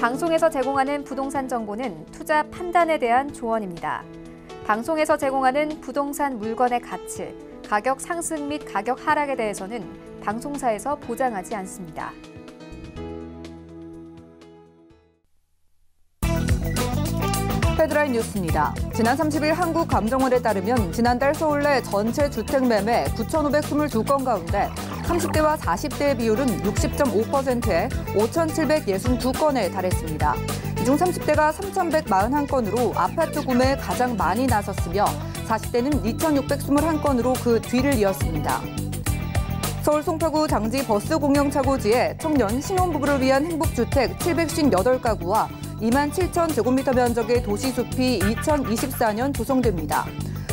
방송에서 제공하는 부동산 정보는 투자 판단에 대한 조언입니다. 방송에서 제공하는 부동산 물건의 가치, 가격 상승 및 가격 하락에 대해서는 방송사에서 보장하지 않습니다. 헤드라인 뉴스입니다. 지난 30일 한국감정원에 따르면 지난달 서울 내 전체 주택 매매 9,522건 가운데 30대와 40대의 비율은 60.5%에 5,762건에 달했습니다. 이 중 30대가 3,141건으로 아파트 구매에 가장 많이 나섰으며 40대는 2,621건으로 그 뒤를 이었습니다. 서울 송파구 장지 버스 공영차고지에 청년 신혼부부를 위한 행복주택 758가구와 27,000제곱미터 면적의 도시숲이 2024년 조성됩니다.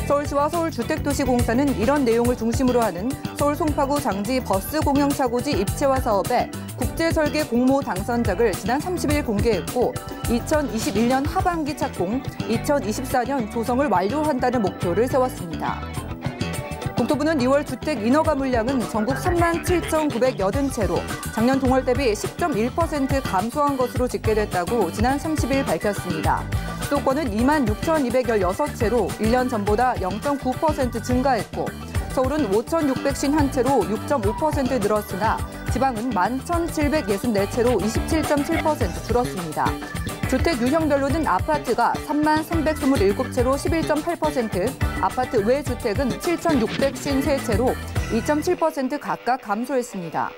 서울시와 서울주택도시공사는 이런 내용을 중심으로 하는 서울 송파구 장지 버스 공영차고지 입체화 사업에 국제설계 공모 당선작을 지난 30일 공개했고 2021년 하반기 착공, 2024년 조성을 완료한다는 목표를 세웠습니다. 국토부는 2월 주택 인허가 물량은 전국 37,980채로 작년 동월 대비 10.1% 감소한 것으로 집계됐다고 지난 30일 밝혔습니다. 수도권은 26,216채로 1년 전보다 0.9% 증가했고 서울은 5,651채로 6.5% 늘었으나 지방은 11,764채로 27.7% 줄었습니다. 주택 유형별로는 아파트가 33,327채로 11.8%, 아파트 외 주택은 7,653채로 2.7% 각각 감소했습니다.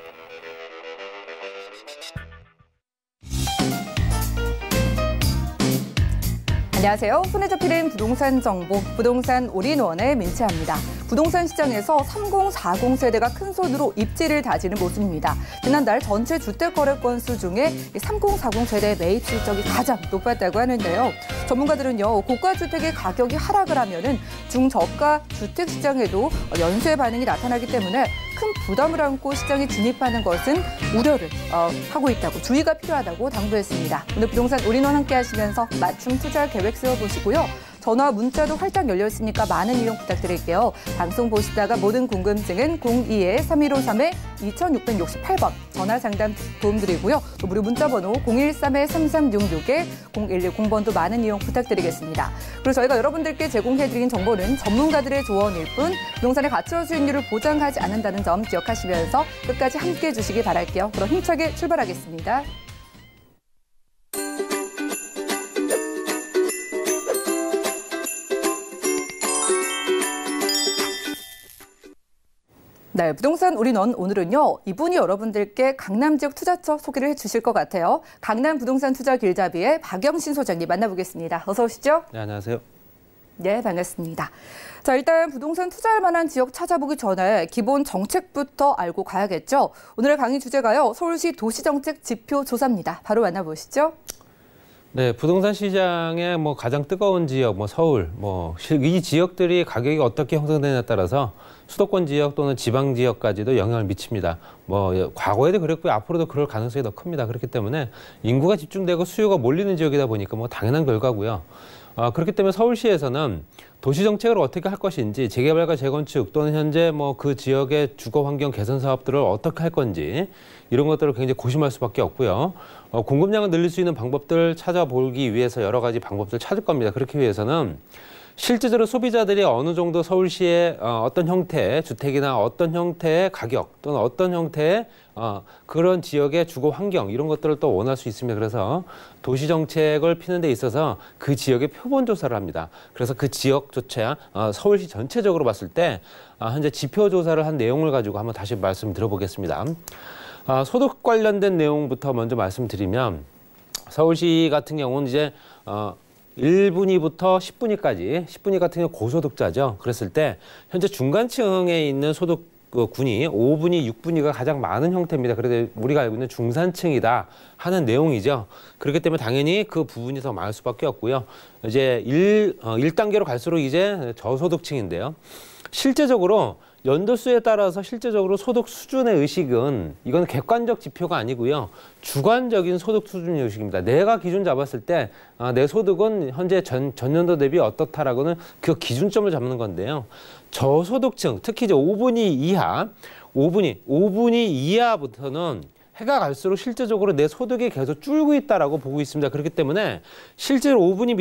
안녕하세요. 손에 잡히는 부동산 정보, 부동산 올인원의 민채합니다. 부동산 시장에서 3040 세대가 큰 손으로 입지를 다지는 모습입니다. 지난달 전체 주택 거래 건수 중에 3040 세대의 매입 실적이 가장 높았다고 하는데요. 전문가들은요, 고가 주택의 가격이 하락을 하면은 중저가 주택 시장에도 연쇄 반응이 나타나기 때문에 큰 부담을 안고 시장에 진입하는 것은 우려를 하고 있다고, 주의가 필요하다고 당부했습니다. 오늘 부동산 올인원 함께 하시면서 맞춤 투자 계획 세워보시고요. 전화, 문자도 활짝 열려 있으니까 많은 이용 부탁드릴게요. 방송 보시다가 모든 궁금증은 02-3153-2668번 전화 상담 도움드리고요. 또 무료 문자번호 013-3366-0110번도 많은 이용 부탁드리겠습니다. 그리고 저희가 여러분들께 제공해드린 정보는 전문가들의 조언일 뿐 부동산의 가치와 수익률을 보장하지 않는다는 점 기억하시면서 끝까지 함께해 주시기 바랄게요. 그럼 힘차게 출발하겠습니다. 네, 부동산 올인원 오늘은요, 이분이 여러분들께 강남 지역 투자처 소개를 해주실 것 같아요. 강남 부동산 투자 길잡이의 박영신 소장님 만나보겠습니다. 어서 오시죠. 네, 안녕하세요. 네, 반갑습니다. 자, 일단 부동산 투자할 만한 지역 찾아보기 전에 기본 정책부터 알고 가야겠죠. 오늘의 강의 주제가요, 서울시 도시정책 지표 조사입니다. 바로 만나보시죠. 네, 부동산 시장의 가장 뜨거운 지역, 서울, 이 지역들이 가격이 어떻게 형성되느냐에 따라서 수도권 지역 또는 지방 지역까지도 영향을 미칩니다. 과거에도 그랬고요, 앞으로도 그럴 가능성이 더 큽니다. 그렇기 때문에 인구가 집중되고 수요가 몰리는 지역이다 보니까 당연한 결과고요. 그렇기 때문에 서울시에서는 도시정책을 어떻게 할 것인지, 재개발과 재건축 또는 현재 그 지역의 주거 환경 개선 사업들을 어떻게 할 건지 이런 것들을 굉장히 고심할 수밖에 없고요. 공급량을 늘릴 수 있는 방법들을 찾아보기 위해서 여러 가지 방법들을 찾을 겁니다. 그렇기 위해서는 실제적으로 소비자들이 어느 정도 서울시의 어떤 형태의 주택이나 어떤 형태의 가격 또는 어떤 형태의 그런 지역의 주거 환경 이런 것들을 또 원할 수 있습니다. 그래서 도시정책을 피는 데 있어서 그 지역의 표본 조사를 합니다. 그래서 그 지역조차 서울시 전체적으로 봤을 때 현재 지표 조사를 한 내용을 가지고 한번 다시 말씀 들어보겠습니다. 소득 관련된 내용부터 먼저 말씀드리면 서울시 같은 경우는 이제 1분위부터 10분위까지, 10분위 같은 경우 고소득자죠. 그랬을 때 현재 중간층에 있는 소득 군이 5분위, 6분위가 가장 많은 형태입니다. 그래서 우리가 알고 있는 중산층이다 하는 내용이죠. 그렇기 때문에 당연히 그 부분이 더 많을 수밖에 없고요. 이제 1단계로 갈수록 이제 저소득층인데요. 실제적으로 연도수에 따라서 실제적으로 소득 수준의 의식은 이건 객관적 지표가 아니고요. 주관적인 소득 수준 의식입니다. 내가 기준 잡았을 때 내 소득은 현재 전년도 대비 어떻다라고는 그 기준점을 잡는 건데요. 저소득층, 특히 이제 5분위 이하, 5분위 이하부터는 해가 갈수록 실제적으로 내 소득이 계속 줄고 있다라고 보고 있습니다. 그렇기 때문에 실제로 5분위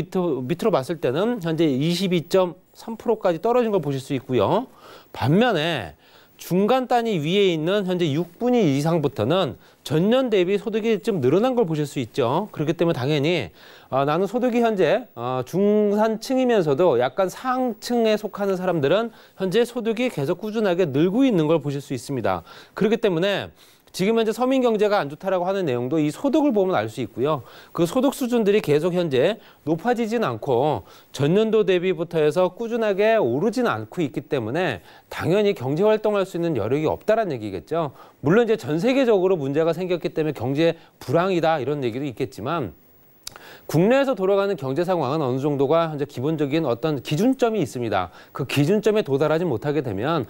밑으로 봤을 때는 현재 22.3%까지 떨어진 걸 보실 수 있고요. 반면에 중간 단위 위에 있는 현재 6분위 이상부터는 전년 대비 소득이 좀 늘어난 걸 보실 수 있죠. 그렇기 때문에 당연히 나는 소득이 현재 중산층이면서도 약간 상층에 속하는 사람들은 현재 소득이 계속 꾸준하게 늘고 있는 걸 보실 수 있습니다. 그렇기 때문에 지금 현재 서민 경제가 안 좋다라고 하는 내용도 이 소득을 보면 알 수 있고요. 그 소득 수준들이 계속 현재 높아지진 않고 전년도 대비부터 해서 꾸준하게 오르지는 않고 있기 때문에 당연히 경제 활동할 수 있는 여력이 없다라는 얘기겠죠. 물론 이제 전 세계적으로 문제가 생겼기 때문에 경제 불황이다 이런 얘기도 있겠지만 국내에서 돌아가는 경제 상황은 어느 정도가 현재 기본적인 어떤 기준점이 있습니다. 그 기준점에 도달하지 못하게 되면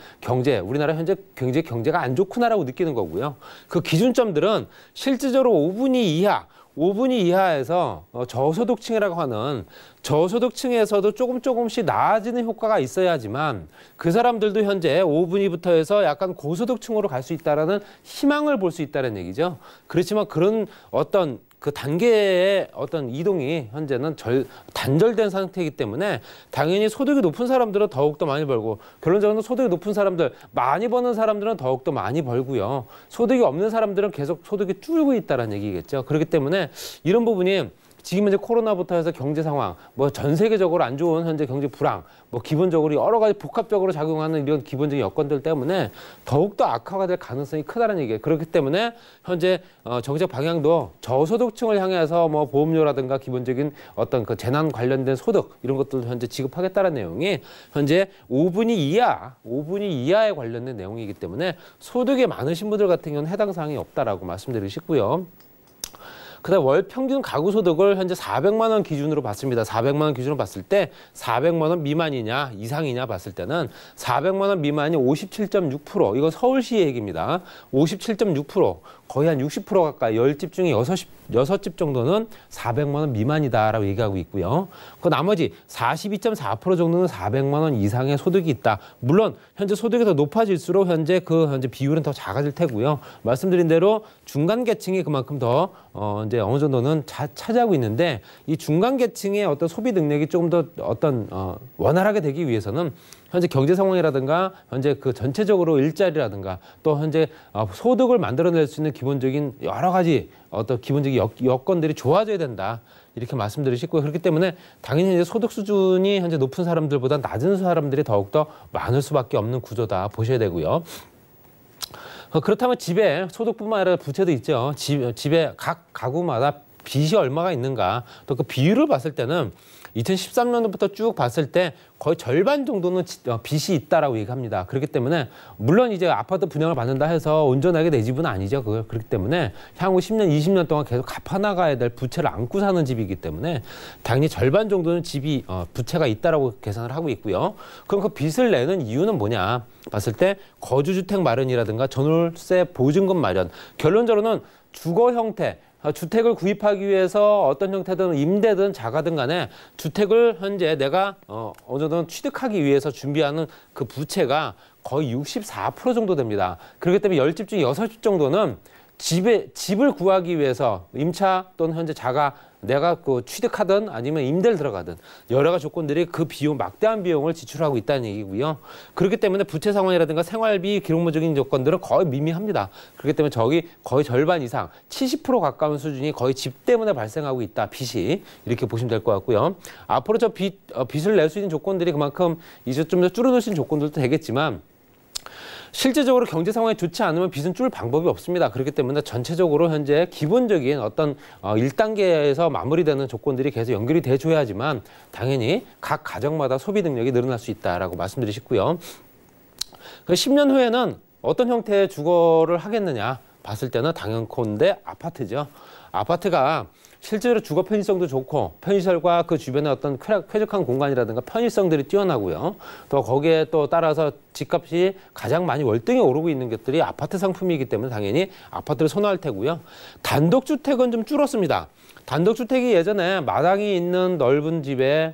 우리나라 현재 굉장히 경제가 안 좋구나라고 느끼는 거고요. 그 기준점들은 실질적으로 5분위 이하에서 저소득층이라고 하는 저소득층에서도 조금씩 나아지는 효과가 있어야지만 그 사람들도 현재 5분위부터 해서 약간 고소득층으로 갈 수 있다는 희망을 볼 수 있다는 얘기죠. 그렇지만 그런 어떤 그 단계의 어떤 이동이 현재는 단절된 상태이기 때문에 당연히 소득이 높은 사람들은 더욱더 많이 벌고 결론적으로 소득이 높은 사람들, 많이 버는 사람들은 더욱더 많이 벌고요. 소득이 없는 사람들은 계속 소득이 줄고 있다는 얘기겠죠. 그렇기 때문에 이런 부분이 지금 현재 코로나부터 해서 경제 상황, 뭐 전 세계적으로 안 좋은 현재 경제 불황, 뭐 기본적으로 여러 가지 복합적으로 작용하는 이런 기본적인 여건들 때문에 더욱더 악화가 될 가능성이 크다는 얘기예요. 그렇기 때문에 현재 정책 방향도 저소득층을 향해서 뭐 보험료라든가 기본적인 어떤 그 재난 관련된 소득 이런 것들도 현재 지급하겠다는 내용이 현재 5분위 이하에 관련된 내용이기 때문에 소득이 많으신 분들 같은 경우는 해당 사항이 없다라고 말씀드리고 싶고요. 그다음 월 평균 가구 소득을 현재 400만 원 기준으로 봤습니다. 400만 원 기준으로 봤을 때 400만 원 미만이냐 이상이냐 봤을 때는 400만 원 미만이 57.6%. 이건 서울시 얘기입니다. 57.6%. 거의 한 60% 가까이 10집 중에 6집 정도는 400만 원 미만이다라고 얘기하고 있고요. 그 나머지 42.4% 정도는 400만 원 이상의 소득이 있다. 물론 현재 소득이 더 높아질수록 현재 비율은 더 작아질 테고요. 말씀드린 대로 중간 계층이 그만큼 더 이제 어느 정도는 차지하고 있는데 이 중간 계층의 어떤 소비 능력이 조금 더 원활하게 되기 위해서는 현재 경제 상황이라든가 현재 그 전체적으로 일자리라든가 또 현재 소득을 만들어낼 수 있는 기본적인 여러 가지 어떤 기본적인 여건들이 좋아져야 된다. 이렇게 말씀드리고 싶고요. 그렇기 때문에 당연히 이제 소득 수준이 현재 높은 사람들보다 낮은 사람들이 더욱더 많을 수밖에 없는 구조다 보셔야 되고요. 그렇다면 집에 소득뿐만 아니라 부채도 있죠. 집에 각 가구마다 빚이 얼마가 있는가 또 그 비율을 봤을 때는 2013년도부터 쭉 봤을 때 거의 절반 정도는 빚이 있다라고 얘기합니다. 그렇기 때문에 물론 이제 아파트 분양을 받는다 해서 온전하게 내 집은 아니죠. 그렇기 때문에 향후 10년, 20년 동안 계속 갚아나가야 될 부채를 안고 사는 집이기 때문에 당연히 절반 정도는 집이 부채가 있다라고 계산을 하고 있고요. 그럼 그 빚을 내는 이유는 뭐냐 봤을 때 거주주택 마련이라든가 전월세 보증금 마련, 결론적으로는 주거 형태, 주택을 구입하기 위해서 어떤 형태든 임대든 자가든 간에 주택을 현재 내가 어느 정도 취득하기 위해서 준비하는 그 부채가 거의 64% 정도 됩니다. 그렇기 때문에 10집 중에 6집 정도는 집을 구하기 위해서 임차 또는 현재 자가 내가 그 취득하든 아니면 임대를 들어가든 여러 가지 조건들이 그 비용, 막대한 비용을 지출하고 있다는 얘기고요. 그렇기 때문에 부채 상환이라든가 생활비 기록물적인 조건들은 거의 미미합니다. 그렇기 때문에 거의 절반 이상 70% 가까운 수준이 거의 집 때문에 발생하고 있다. 빚이 이렇게 보시면 될 것 같고요. 앞으로 빚을 낼 수 있는 조건들이 그만큼 이제 좀 더 줄어들 수 있는 조건들도 되겠지만 실제적으로 경제 상황이 좋지 않으면 빚은 줄 방법이 없습니다. 그렇기 때문에 전체적으로 현재 기본적인 어떤 1단계에서 마무리되는 조건들이 계속 연결이 돼줘야지만 당연히 각 가정마다 소비 능력이 늘어날 수 있다라고 말씀드리고 싶고요. 10년 후에는 어떤 형태의 주거를 하겠느냐 봤을 때는 당연컨대 아파트죠. 아파트가 실제로 주거 편의성도 좋고 편의시설과 그 주변에 어떤 쾌적한 공간이라든가 편의성들이 뛰어나고요. 또 거기에 또 따라서 집값이 가장 많이 월등히 오르고 있는 것들이 아파트 상품이기 때문에 당연히 아파트를 선호할 테고요. 단독주택은 좀 줄었습니다. 단독주택이 예전에 마당이 있는 넓은 집에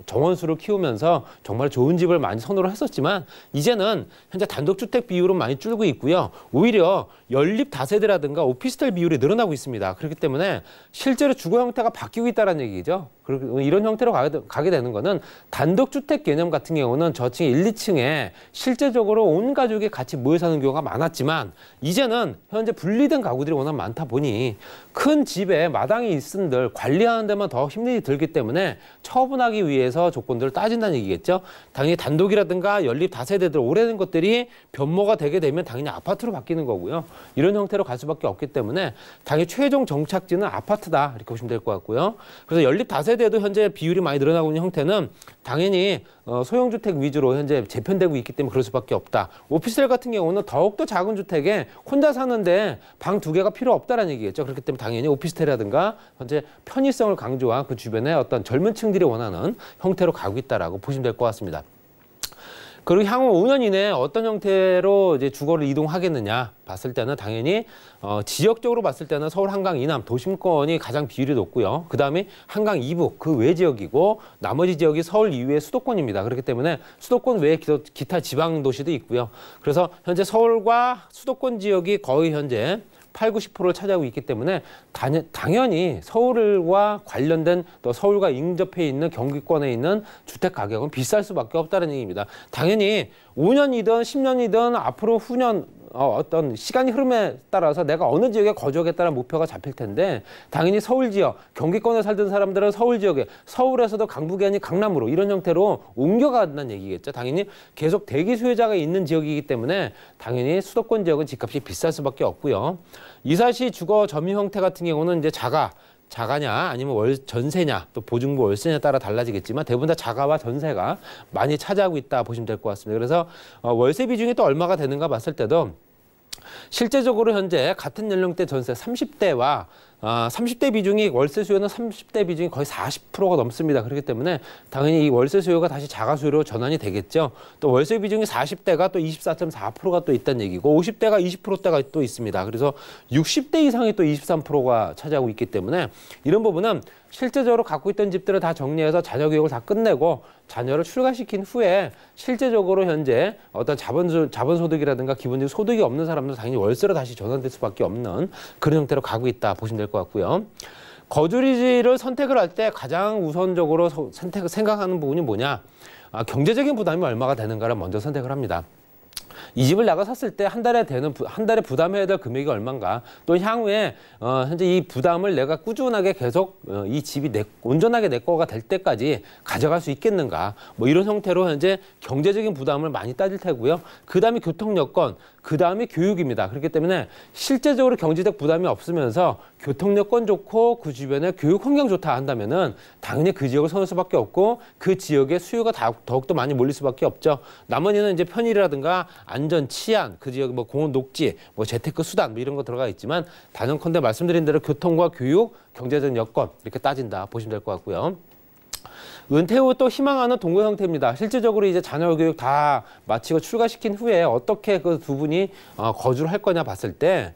정원수를 키우면서 정말 좋은 집을 많이 선호를 했었지만 이제는 현재 단독주택 비율은 많이 줄고 있고요. 오히려 연립 다세대라든가 오피스텔 비율이 늘어나고 있습니다. 그렇기 때문에 실제로 주거 형태가 바뀌고 있다는 얘기죠. 그리고 이런 형태로 가게 되는 거는 단독주택 개념 같은 경우는 저층 1, 2층에 실제적으로 온 가족이 같이 모여 사는 경우가 많았지만 이제는 현재 분리된 가구들이 워낙 많다 보니 큰 집에 마당이 있은들 관리하는 데만 더 힘이 들기 때문에 처분하기 위해서 조건들을 따진다는 얘기겠죠. 당연히 단독이라든가 연립 다세대들 오래된 것들이 변모가 되게 되면 당연히 아파트로 바뀌는 거고요. 이런 형태로 갈 수밖에 없기 때문에 당연히 최종 정착지는 아파트다 이렇게 보시면 될 것 같고요. 그래서 연립 다세대도 현재 비율이 많이 늘어나고 있는 형태는 당연히 소형주택 위주로 현재 재편되고 있기 때문에 그럴 수밖에 없다. 오피스텔 같은 경우는 더욱더 작은 주택에 혼자 사는데 방 2개가 필요 없다라는 얘기겠죠. 그렇기 때문에 당연히 오피스텔이라든가 현재 편의성을 강조한 그 주변에 어떤 젊은 층들이 원하는 형태로 가고 있다라고 보시면 될 것 같습니다. 그리고 향후 5년 이내에 어떤 형태로 이제 주거를 이동하겠느냐 봤을 때는 당연히 지역적으로 봤을 때는 서울 한강 이남 도심권이 가장 비율이 높고요. 그다음에 한강 이북 그 외 지역이고 나머지 지역이 서울 이외의 수도권입니다. 그렇기 때문에 수도권 외에 기타 지방 도시도 있고요. 그래서 현재 서울과 수도권 지역이 거의 현재 8, 90%를 차지하고 있기 때문에 당연히 서울과 관련된 또 서울과 인접해 있는 경기권에 있는 주택 가격은 비쌀 수밖에 없다는 얘기입니다. 당연히 5년이든 10년이든 앞으로 후년 어떤 시간이 흐름에 따라서 내가 어느 지역에 거주하겠다는 목표가 잡힐 텐데 당연히 서울 지역, 경기권에 살던 사람들은 서울 지역에 서울에서도 강북이 아닌 강남으로 이런 형태로 옮겨간다는 얘기겠죠. 당연히 계속 대기 수요자가 있는 지역이기 때문에 당연히 수도권 지역은 집값이 비쌀 수밖에 없고요. 이사시 주거 점유 형태 같은 경우는 이제 자가냐 아니면 전세냐 또 보증부 월세냐에 따라 달라지겠지만 대부분 다 자가와 전세가 많이 차지하고 있다 보시면 될 것 같습니다. 그래서 월세 비중이 또 얼마가 되는가 봤을 때도 실제적으로 현재 같은 연령대 전세 30대와 30대 비중이 월세 수요는 30대 비중이 거의 40%가 넘습니다. 그렇기 때문에 당연히 이 월세 수요가 다시 자가 수요로 전환이 되겠죠. 또 월세 비중이 40대가 또 24.4%가 또 있다는 얘기고 50대가 20%대가 또 있습니다. 그래서 60대 이상이 또 23%가 차지하고 있기 때문에 이런 부분은 실제적으로 갖고 있던 집들을 다 정리해서 자녀 교육을 다 끝내고 자녀를 출가시킨 후에 실제적으로 현재 어떤 자본소득이라든가 기본적인 소득이 없는 사람들은 당연히 월세로 다시 전환될 수밖에 없는 그런 형태로 가고 있다 보시면 될 것 같고요. 거주지를 선택을 할 때 가장 우선적으로 생각하는 부분이 뭐냐? 경제적인 부담이 얼마가 되는가를 먼저 선택을 합니다. 이 집을 내가 샀을 때 한 달에 부담해야 될 금액이 얼마인가? 또 향후에 현재 이 부담을 내가 꾸준하게 계속 이 집이 온전하게 내 거가 될 때까지 가져갈 수 있겠는가? 뭐 이런 형태로 현재 경제적인 부담을 많이 따질 테고요. 그다음에 교통 여건, 그다음에 교육입니다. 그렇기 때문에 실제적으로 경제적 부담이 없으면서 교통 여건 좋고 그 주변에 교육 환경 좋다 한다면은 당연히 그 지역을 선호할 수밖에 없고 그 지역의 수요가 더욱더 많이 몰릴 수밖에 없죠. 나머지는 이제 편의라든가 안전, 치안, 그 지역 뭐 공원 녹지, 뭐 재테크 수단 뭐 이런 거 들어가 있지만 단연컨대 말씀드린 대로 교통과 교육, 경제적 여건 이렇게 따진다 보시면 될 것 같고요. 은퇴 후 또 희망하는 동거 형태입니다. 실질적으로 이제 자녀 교육 다 마치고 출가시킨 후에 어떻게 그 두 분이 거주를 할 거냐 봤을 때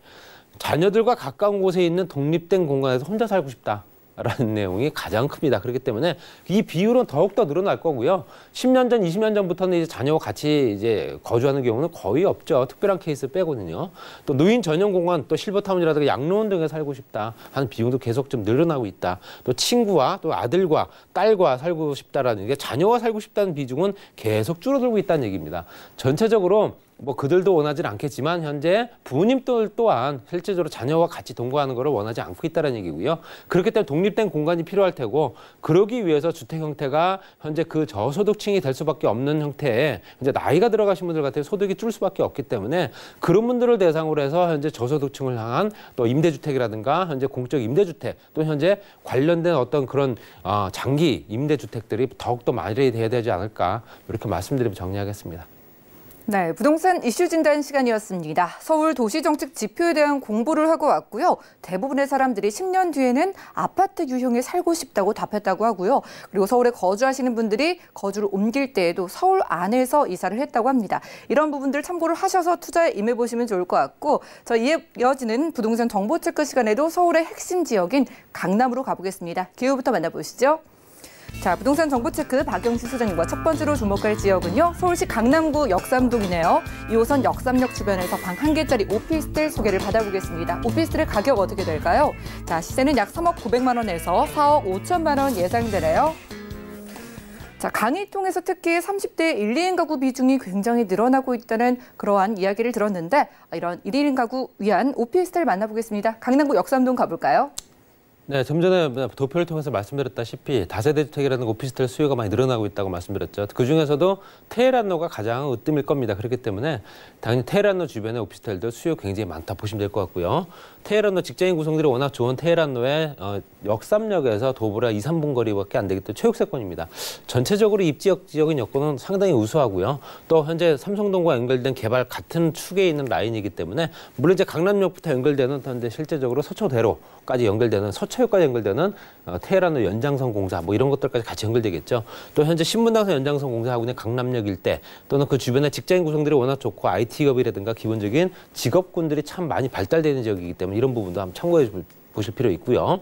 자녀들과 가까운 곳에 있는 독립된 공간에서 혼자 살고 싶다. 라는 내용이 가장 큽니다. 그렇기 때문에 이 비율은 더욱더 늘어날 거고요. 10년 전, 20년 전부터는 이제 자녀와 같이 이제 거주하는 경우는 거의 없죠. 특별한 케이스 빼고는요. 또 노인 전용 공간, 또 실버타운이라든가 양로원 등에 살고 싶다 하는 비용도 계속 좀 늘어나고 있다. 또 친구와 또 아들과 딸과 살고 싶다라는 게 자녀와 살고 싶다는 비중은 계속 줄어들고 있다는 얘기입니다. 전체적으로 뭐 그들도 원하지는 않겠지만 현재 부모님들 또한 실제적으로 자녀와 같이 동거하는 것을 원하지 않고 있다는 얘기고요. 그렇기 때문에 독립된 공간이 필요할 테고 그러기 위해서 주택 형태가 현재 그 저소득층이 될 수밖에 없는 형태에 이제 나이가 들어가신 분들 같은 소득이 줄 수밖에 없기 때문에 그런 분들을 대상으로 해서 현재 저소득층을 향한 또 임대주택이라든가 현재 공적 임대주택 또 현재 관련된 어떤 그런 장기 임대주택들이 더욱더 마련이 돼야 되지 않을까 이렇게 말씀드리면 정리하겠습니다. 네, 부동산 이슈 진단 시간이었습니다. 서울 도시정책 지표에 대한 공부를 하고 왔고요. 대부분의 사람들이 10년 뒤에는 아파트 유형에 살고 싶다고 답했다고 하고요. 그리고 서울에 거주하시는 분들이 거주를 옮길 때에도 서울 안에서 이사를 했다고 합니다. 이런 부분들 참고를 하셔서 투자에 임해보시면 좋을 것 같고, 저 이어지는 부동산 정보 체크 시간에도 서울의 핵심 지역인 강남으로 가보겠습니다. 기후부터 만나보시죠. 자, 부동산 정보체크 박영신 소장님과 첫 번째로 주목할 지역은요. 서울시 강남구 역삼동이네요. 2호선 역삼역 주변에서 방 1개짜리 오피스텔 소개를 받아보겠습니다. 오피스텔의 가격 어떻게 될까요? 자, 시세는 약 3억 900만 원에서 4억 5천만 원 예상되네요. 자, 강의통해서 특히 30대 1, 2인 가구 비중이 굉장히 늘어나고 있다는 그러한 이야기를 들었는데, 이런 1, 2인 가구 위한 오피스텔 만나보겠습니다. 강남구 역삼동 가볼까요? 네, 좀 전에 도표를 통해서 말씀드렸다시피 다세대 주택이라는 오피스텔 수요가 많이 늘어나고 있다고 말씀드렸죠. 그중에서도 테헤란로가 가장 으뜸일 겁니다. 그렇기 때문에 당연히 테헤란로 주변의 오피스텔들 수요 굉장히 많다 보시면 될 것 같고요. 테헤란로 직장인 구성들이 워낙 좋은 테헤란로에 역삼역에서 도보라 2, 3분 거리밖에 안 되기 때문에 최육세권입니다. 전체적으로 지역인 여건은 상당히 우수하고요. 또 현재 삼성동과 연결된 개발 같은 축에 있는 라인이기 때문에 물론 이제 강남역부터 연결되는 현재 실제적으로 서초대로까지 연결되는 서초역까지 연결되는 테헤란로 연장선 공사 뭐 이런 것들까지 같이 연결되겠죠. 또 현재 신분당선 연장선 공사하고 있는 강남역 일대 또는 그 주변에 직장인 구성들이 워낙 좋고 IT기업이라든가 기본적인 직업군들이 참 많이 발달되는 지역이기 때문에 이런 부분도 한번 참고해 보실 필요 있고요.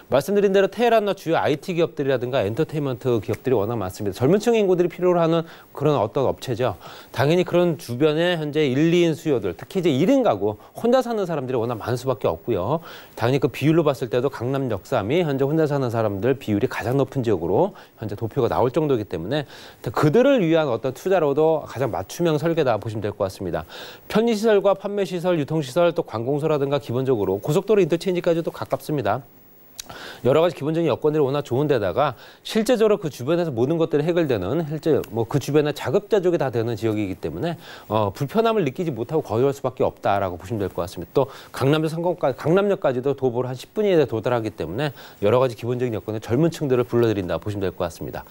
말씀드린 대로 테헤란로 주요 IT 기업들이라든가 엔터테인먼트 기업들이 워낙 많습니다. 젊은 층 인구들이 필요로 하는 그런 어떤 업체죠. 당연히 그런 주변에 현재 1, 2인 수요들, 특히 이제 1인 가구, 혼자 사는 사람들이 워낙 많을 수밖에 없고요. 당연히 그 비율로 봤을 때도 강남 역삼이 현재 혼자 사는 사람들 비율이 가장 높은 지역으로 현재 도표가 나올 정도이기 때문에 그들을 위한 어떤 투자로도 가장 맞춤형 설계다 보시면 될 것 같습니다. 편의시설과 판매시설, 유통시설, 또 관공서라든가 기본적으로 고속도로 인터체인지까지도 가깝습니다. 여러 가지 기본적인 여건들이 워낙 좋은 데다가 실제적으로 그 주변에서 모든 것들이 해결되는 실제 뭐 그 주변에 자급자족이 다 되는 지역이기 때문에 불편함을 느끼지 못하고 거주할 수밖에 없다라고 보시면 될 것 같습니다. 또 강남역까지도 도보로 한 10분 이내에 도달하기 때문에 여러 가지 기본적인 여건에 젊은 층들을 불러들인다 보시면 될 것 같습니다.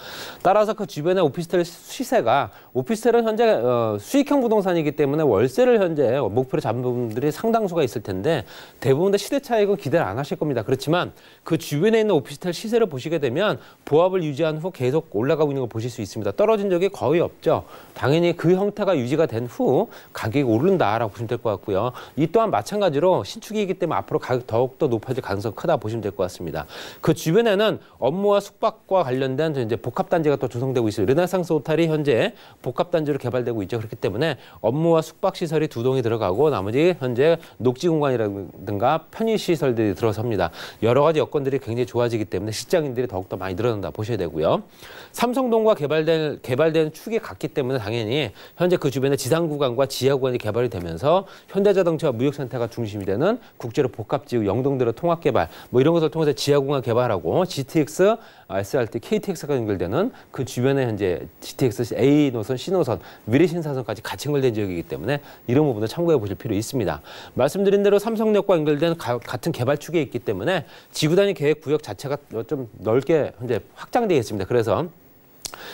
따라서 그 주변의 오피스텔 시세가 오피스텔은 현재 수익형 부동산이기 때문에 월세를 현재 목표로 잡은 분들이 상당수가 있을 텐데 대부분 다 시대 차익은 기대를 안 하실 겁니다. 그렇지만 그 주변에 있는 오피스텔 시세를 보시게 되면 보합을 유지한 후 계속 올라가고 있는 걸 보실 수 있습니다. 떨어진 적이 거의 없죠. 당연히 그 형태가 유지가 된 후 가격이 오른다라고 보시면 될 것 같고요. 이 또한 마찬가지로 신축이기 때문에 앞으로 가격 더욱더 높아질 가능성이 크다 보시면 될 것 같습니다. 그 주변에는 업무와 숙박과 관련된 이제 복합단지가 또 조성되고 있어요. 르네상스 호텔이 현재 복합단지로 개발되고 있죠. 그렇기 때문에 업무와 숙박시설이 2동이 들어가고 나머지 현재 녹지공간이라든가 편의시설들이 들어섭니다. 여러 가지 여건들이 굉장히 좋아지기 때문에 시장인들이 더욱더 많이 늘어난다 보셔야 되고요. 삼성동과 개발된 축이 같기 때문에 당연히 현재 그 주변에 지상구간과 지하구간이 개발이 되면서 현대자동차와 무역센터가 중심이 되는 국제로 복합지구 영동대로 통합개발 뭐 이런 것을 통해서 지하구간 개발하고 GTX, SRT, KTX가 연결되는 그 주변에 현재 GTX A 노선, C 노선, 미래신사선까지 같이 연결된 지역이기 때문에 이런 부분도 참고해 보실 필요 있습니다. 말씀드린 대로 삼성역과 연결된 같은 개발축에 있기 때문에 지구단위 계획 구역 자체가 좀 넓게 현재 확장되어 있습니다. 그래서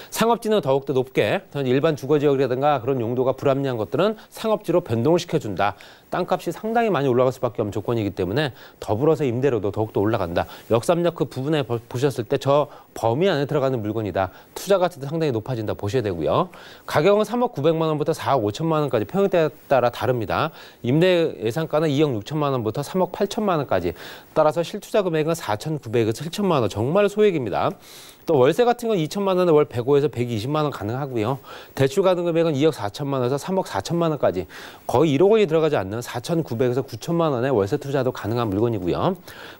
상업지는 더욱더 높게 일반 주거지역이라든가 그런 용도가 불합리한 것들은 상업지로 변동을 시켜준다. 땅값이 상당히 많이 올라갈 수밖에 없는 조건이기 때문에 더불어서 임대료도 더욱더 올라간다. 역삼역 그 부분에 보셨을 때 저 범위 안에 들어가는 물건이다. 투자 가치도 상당히 높아진다 보셔야 되고요. 가격은 3억 900만 원부터 4억 5천만 원까지 평형대에 따라 다릅니다. 임대 예상가는 2억 6천만 원부터 3억 8천만 원까지. 따라서 실투자 금액은 4,900에서 7천만 원. 정말 소액입니다. 또 월세 같은 건 2천만 원에 월 105에서 120만 원 가능하고요. 대출 가능 금액은 2억 4천만 원에서 3억 4천만 원까지 거의 1억 원이 들어가지 않는 4,900에서 9천만 원의 월세 투자도 가능한 물건이고요.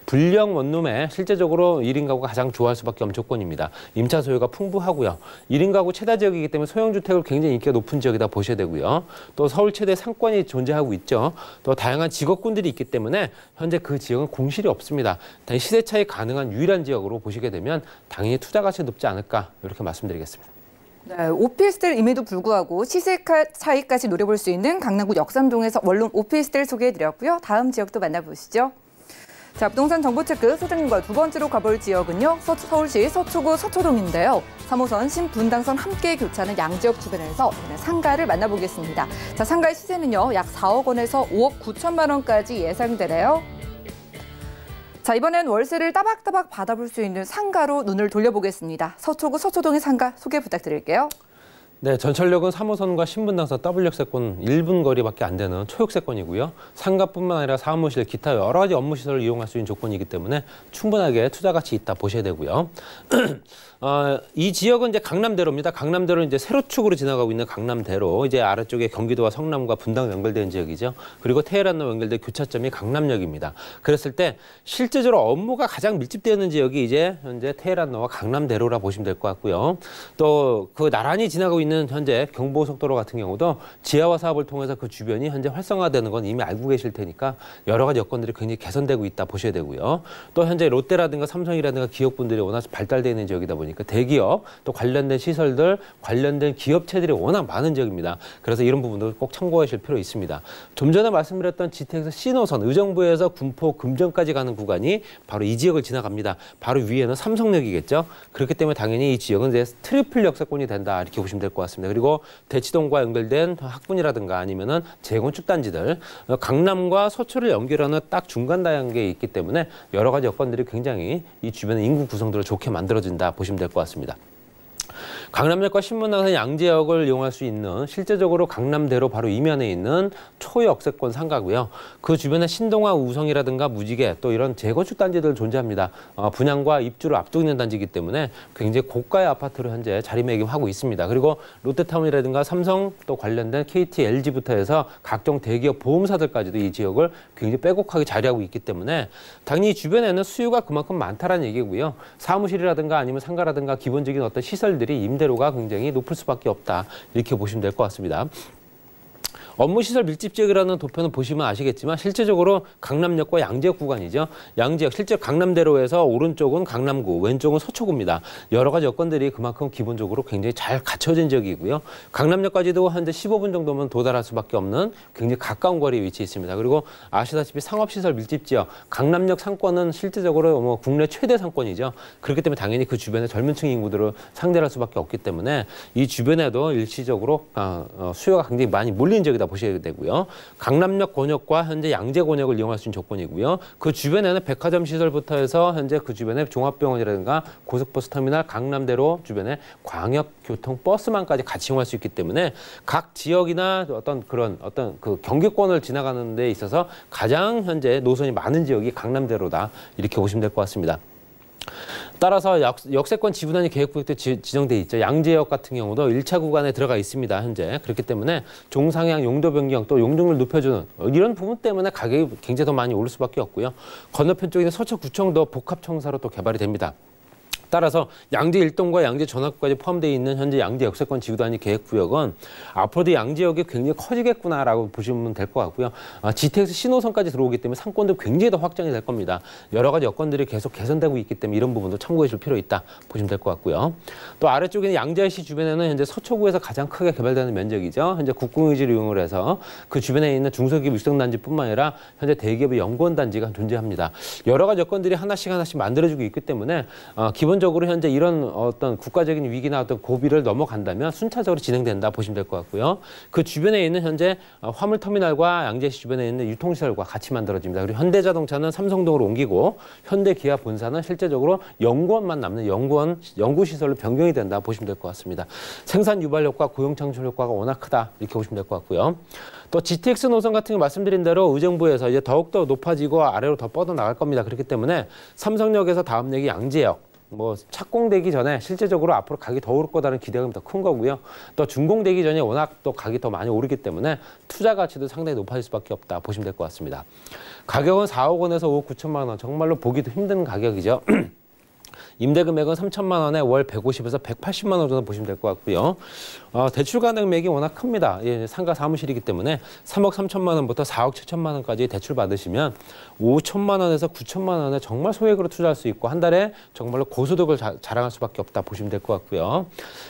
불량 원룸에 실제적으로 1인 가구가 가장 좋아할 수밖에 없는 조건입니다. 임차 소유가 풍부하고요. 1인 가구 최다 지역이기 때문에 소형주택을 굉장히 인기가 높은 지역이다 보셔야 되고요. 또 서울 최대 상권이 존재하고 있죠. 또 다양한 직업군들이 있기 때문에 현재 그 지역은 공실이 없습니다. 시세 차익 가능한 유일한 지역으로 보시게 되면 당연히 투자 가치 높지 않을까 이렇게 말씀드리겠습니다. 네, 오피스텔임에도 불구하고 시세 차익까지 노려볼 수 있는 강남구 역삼동에서 원룸 오피스텔 소개해드렸고요. 다음 지역도 만나보시죠. 자, 부동산 정보체크 소장님과 두 번째로 가볼 지역은요. 서울시 서초구 서초동인데요. 3호선 신분당선 함께 교차하는 양지역 주변에서 이번에 상가를 만나보겠습니다. 자, 상가의 시세는요. 약 4억 원에서 5억 9천만 원까지 예상되네요. 자, 이번엔 월세를 따박따박 받아볼 수 있는 상가로 눈을 돌려보겠습니다. 서초구 서초동의 상가 소개 부탁드릴게요. 네, 전철역은 3호선과 신분당선 W역세권 1분 거리밖에 안 되는 초역세권이고요. 상가뿐만 아니라 사무실, 기타 여러 가지 업무 시설을 이용할 수 있는 조건이기 때문에 충분하게 투자 가치 있다 보셔야 되고요. 이 지역은 이제 강남대로입니다. 강남대로 이제 세로축으로 지나가고 있는 강남대로, 이제 아래쪽에 경기도와 성남과 분당 연결된 지역이죠. 그리고 테헤란로 연결된 교차점이 강남역입니다. 그랬을 때 실제적으로 업무가 가장 밀집되는 지역이 이제 현재 테헤란로와 강남대로라 보시면 될 것 같고요. 또 그 나란히 지나가고 있는 현재 경부고속도로 같은 경우도 지하화 사업을 통해서 그 주변이 현재 활성화되는 건 이미 알고 계실 테니까 여러 가지 여건들이 굉장히 개선되고 있다 보셔야 되고요. 또 현재 롯데라든가 삼성이라든가 기업분들이 워낙 발달되어 있는 지역이다 보니까 대기업, 또 관련된 시설들, 관련된 기업체들이 워낙 많은 지역입니다. 그래서 이런 부분도 꼭 참고하실 필요 있습니다. 좀 전에 말씀드렸던 GTX 신호선, 의정부에서 군포, 금정까지 가는 구간이 바로 이 지역을 지나갑니다. 바로 위에는 삼성역이겠죠. 그렇기 때문에 당연히 이 지역은 이제 트리플 역세권이 된다, 이렇게 보시면 될 것 같습니다. 그리고 대치동과 연결된 학군이라든가 아니면은 재건축 단지들, 강남과 서초를 연결하는 딱 중간 단계에 있기 때문에 여러 가지 여건들이 굉장히 이 주변의 인구 구성들을 좋게 만들어진다 보시면 될 것 같습니다. 강남역과 신분당선 양재역을 이용할 수 있는, 실제적으로 강남대로 바로 이면에 있는 초역세권 상가고요. 그 주변에 신동아, 우성이라든가 무지개, 또 이런 재건축 단지들 존재합니다. 분양과 입주를 앞두고 있는 단지이기 때문에 굉장히 고가의 아파트로 현재 자리매김하고 있습니다. 그리고 롯데타운이라든가 삼성, 또 관련된 KT, LG부터 해서 각종 대기업 보험사들까지도 이 지역을 굉장히 빼곡하게 자리하고 있기 때문에 당연히 주변에는 수요가 그만큼 많다라는 얘기고요. 사무실이라든가 아니면 상가라든가 기본적인 어떤 시설들이 임대료가 굉장히 높을 수밖에 없다, 이렇게 보시면 될 것 같습니다. 업무시설 밀집지역이라는 도표는 보시면 아시겠지만 실제적으로 강남역과 양재역 구간이죠. 양재역, 실제 강남대로에서 오른쪽은 강남구, 왼쪽은 서초구입니다. 여러 가지 여건들이 그만큼 기본적으로 굉장히 잘 갖춰진 지역이고요. 강남역까지도 현재 15분 정도면 도달할 수밖에 없는 굉장히 가까운 거리에 위치해 있습니다. 그리고 아시다시피 상업시설 밀집지역, 강남역 상권은 실제적으로 뭐 국내 최대 상권이죠. 그렇기 때문에 당연히 그 주변의 젊은층 인구들을 상대할 수밖에 없기 때문에 이 주변에도 일시적으로 수요가 굉장히 많이 몰린 지역이다 보셔야 되고요. 강남역 권역과 현재 양재 권역을 이용할 수 있는 조건이고요. 그 주변에는 백화점 시설부터 해서 현재 그 주변에 종합병원이라든가 고속버스 터미널, 강남대로 주변에 광역교통 버스망까지 같이 이용할 수 있기 때문에 각 지역이나 어떤 그 경기권을 지나가는 데 있어서 가장 현재 노선이 많은 지역이 강남대로다, 이렇게 보시면 될 것 같습니다. 따라서 역세권 지분단위 계획구역도 지정돼 있죠. 양재역 같은 경우도 1차 구간에 들어가 있습니다, 현재. 그렇기 때문에 종상향, 용도 변경, 또 용적률 높여주는 이런 부분 때문에 가격이 굉장히 더 많이 오를 수밖에 없고요. 건너편 쪽에 있는 서초구청도 복합청사로 또 개발이 됩니다. 따라서 양재 1동과 양재 전화구까지 포함되어 있는 현재 양재 역세권 지구단위 계획구역은 앞으로도 양재역이 굉장히 커지겠구나라고 보시면 될 것 같고요. GTX 신호선까지 들어오기 때문에 상권도 굉장히 더 확장이 될 겁니다. 여러 가지 여건들이 계속 개선되고 있기 때문에 이런 부분도 참고해 줄 필요 있다 보시면 될 것 같고요. 또 아래쪽에 있는 양재시 주변에는 현재 서초구에서 가장 크게 개발되는 면적이죠. 현재 국공유지를 이용을 해서 그 주변에 있는 중소기업 육성단지뿐만 아니라 현재 대기업의 연구원단지가 존재합니다. 여러 가지 여건들이 하나씩 만들어지고 있기 때문에 기본적으로 현재 이런 어떤 국가적인 위기나 어떤 고비를 넘어간다면 순차적으로 진행된다 보시면 될 것 같고요. 그 주변에 있는 현재 화물터미널과 양재시 주변에 있는 유통시설과 같이 만들어집니다. 그리고 현대자동차는 삼성동으로 옮기고 현대기아 본사는 실제적으로 연구원만 남는 연구시설로 변경이 된다 보시면 될 것 같습니다. 생산 유발 효과, 고용 창출 효과가 워낙 크다, 이렇게 보시면 될 것 같고요. 또 GTX 노선 같은 거 말씀드린 대로 의정부에서 이제 더욱더 높아지고 아래로 더 뻗어나갈 겁니다. 그렇기 때문에 삼성역에서 다음 역이 양재역, 뭐 착공되기 전에 실제적으로 앞으로 가격이 더 오를 거다라는 기대감이 더 큰 거고요. 또 준공되기 전에 워낙 또 가격이 더 많이 오르기 때문에 투자 가치도 상당히 높아질 수밖에 없다 보시면 될 것 같습니다. 가격은 4억 원에서 5억 9천만 원, 정말로 보기도 힘든 가격이죠. 임대 금액은 3천만 원에 월 150에서 180만 원 정도 보시면 될 것 같고요. 대출 가능액이 워낙 큽니다. 예, 상가 사무실이기 때문에 3억 3천만 원부터 4억 7천만 원까지 대출 받으시면 5천만 원에서 9천만 원에 정말 소액으로 투자할 수 있고 한 달에 정말로 고소득을 자랑할 수밖에 없다 보시면 될 것 같고요.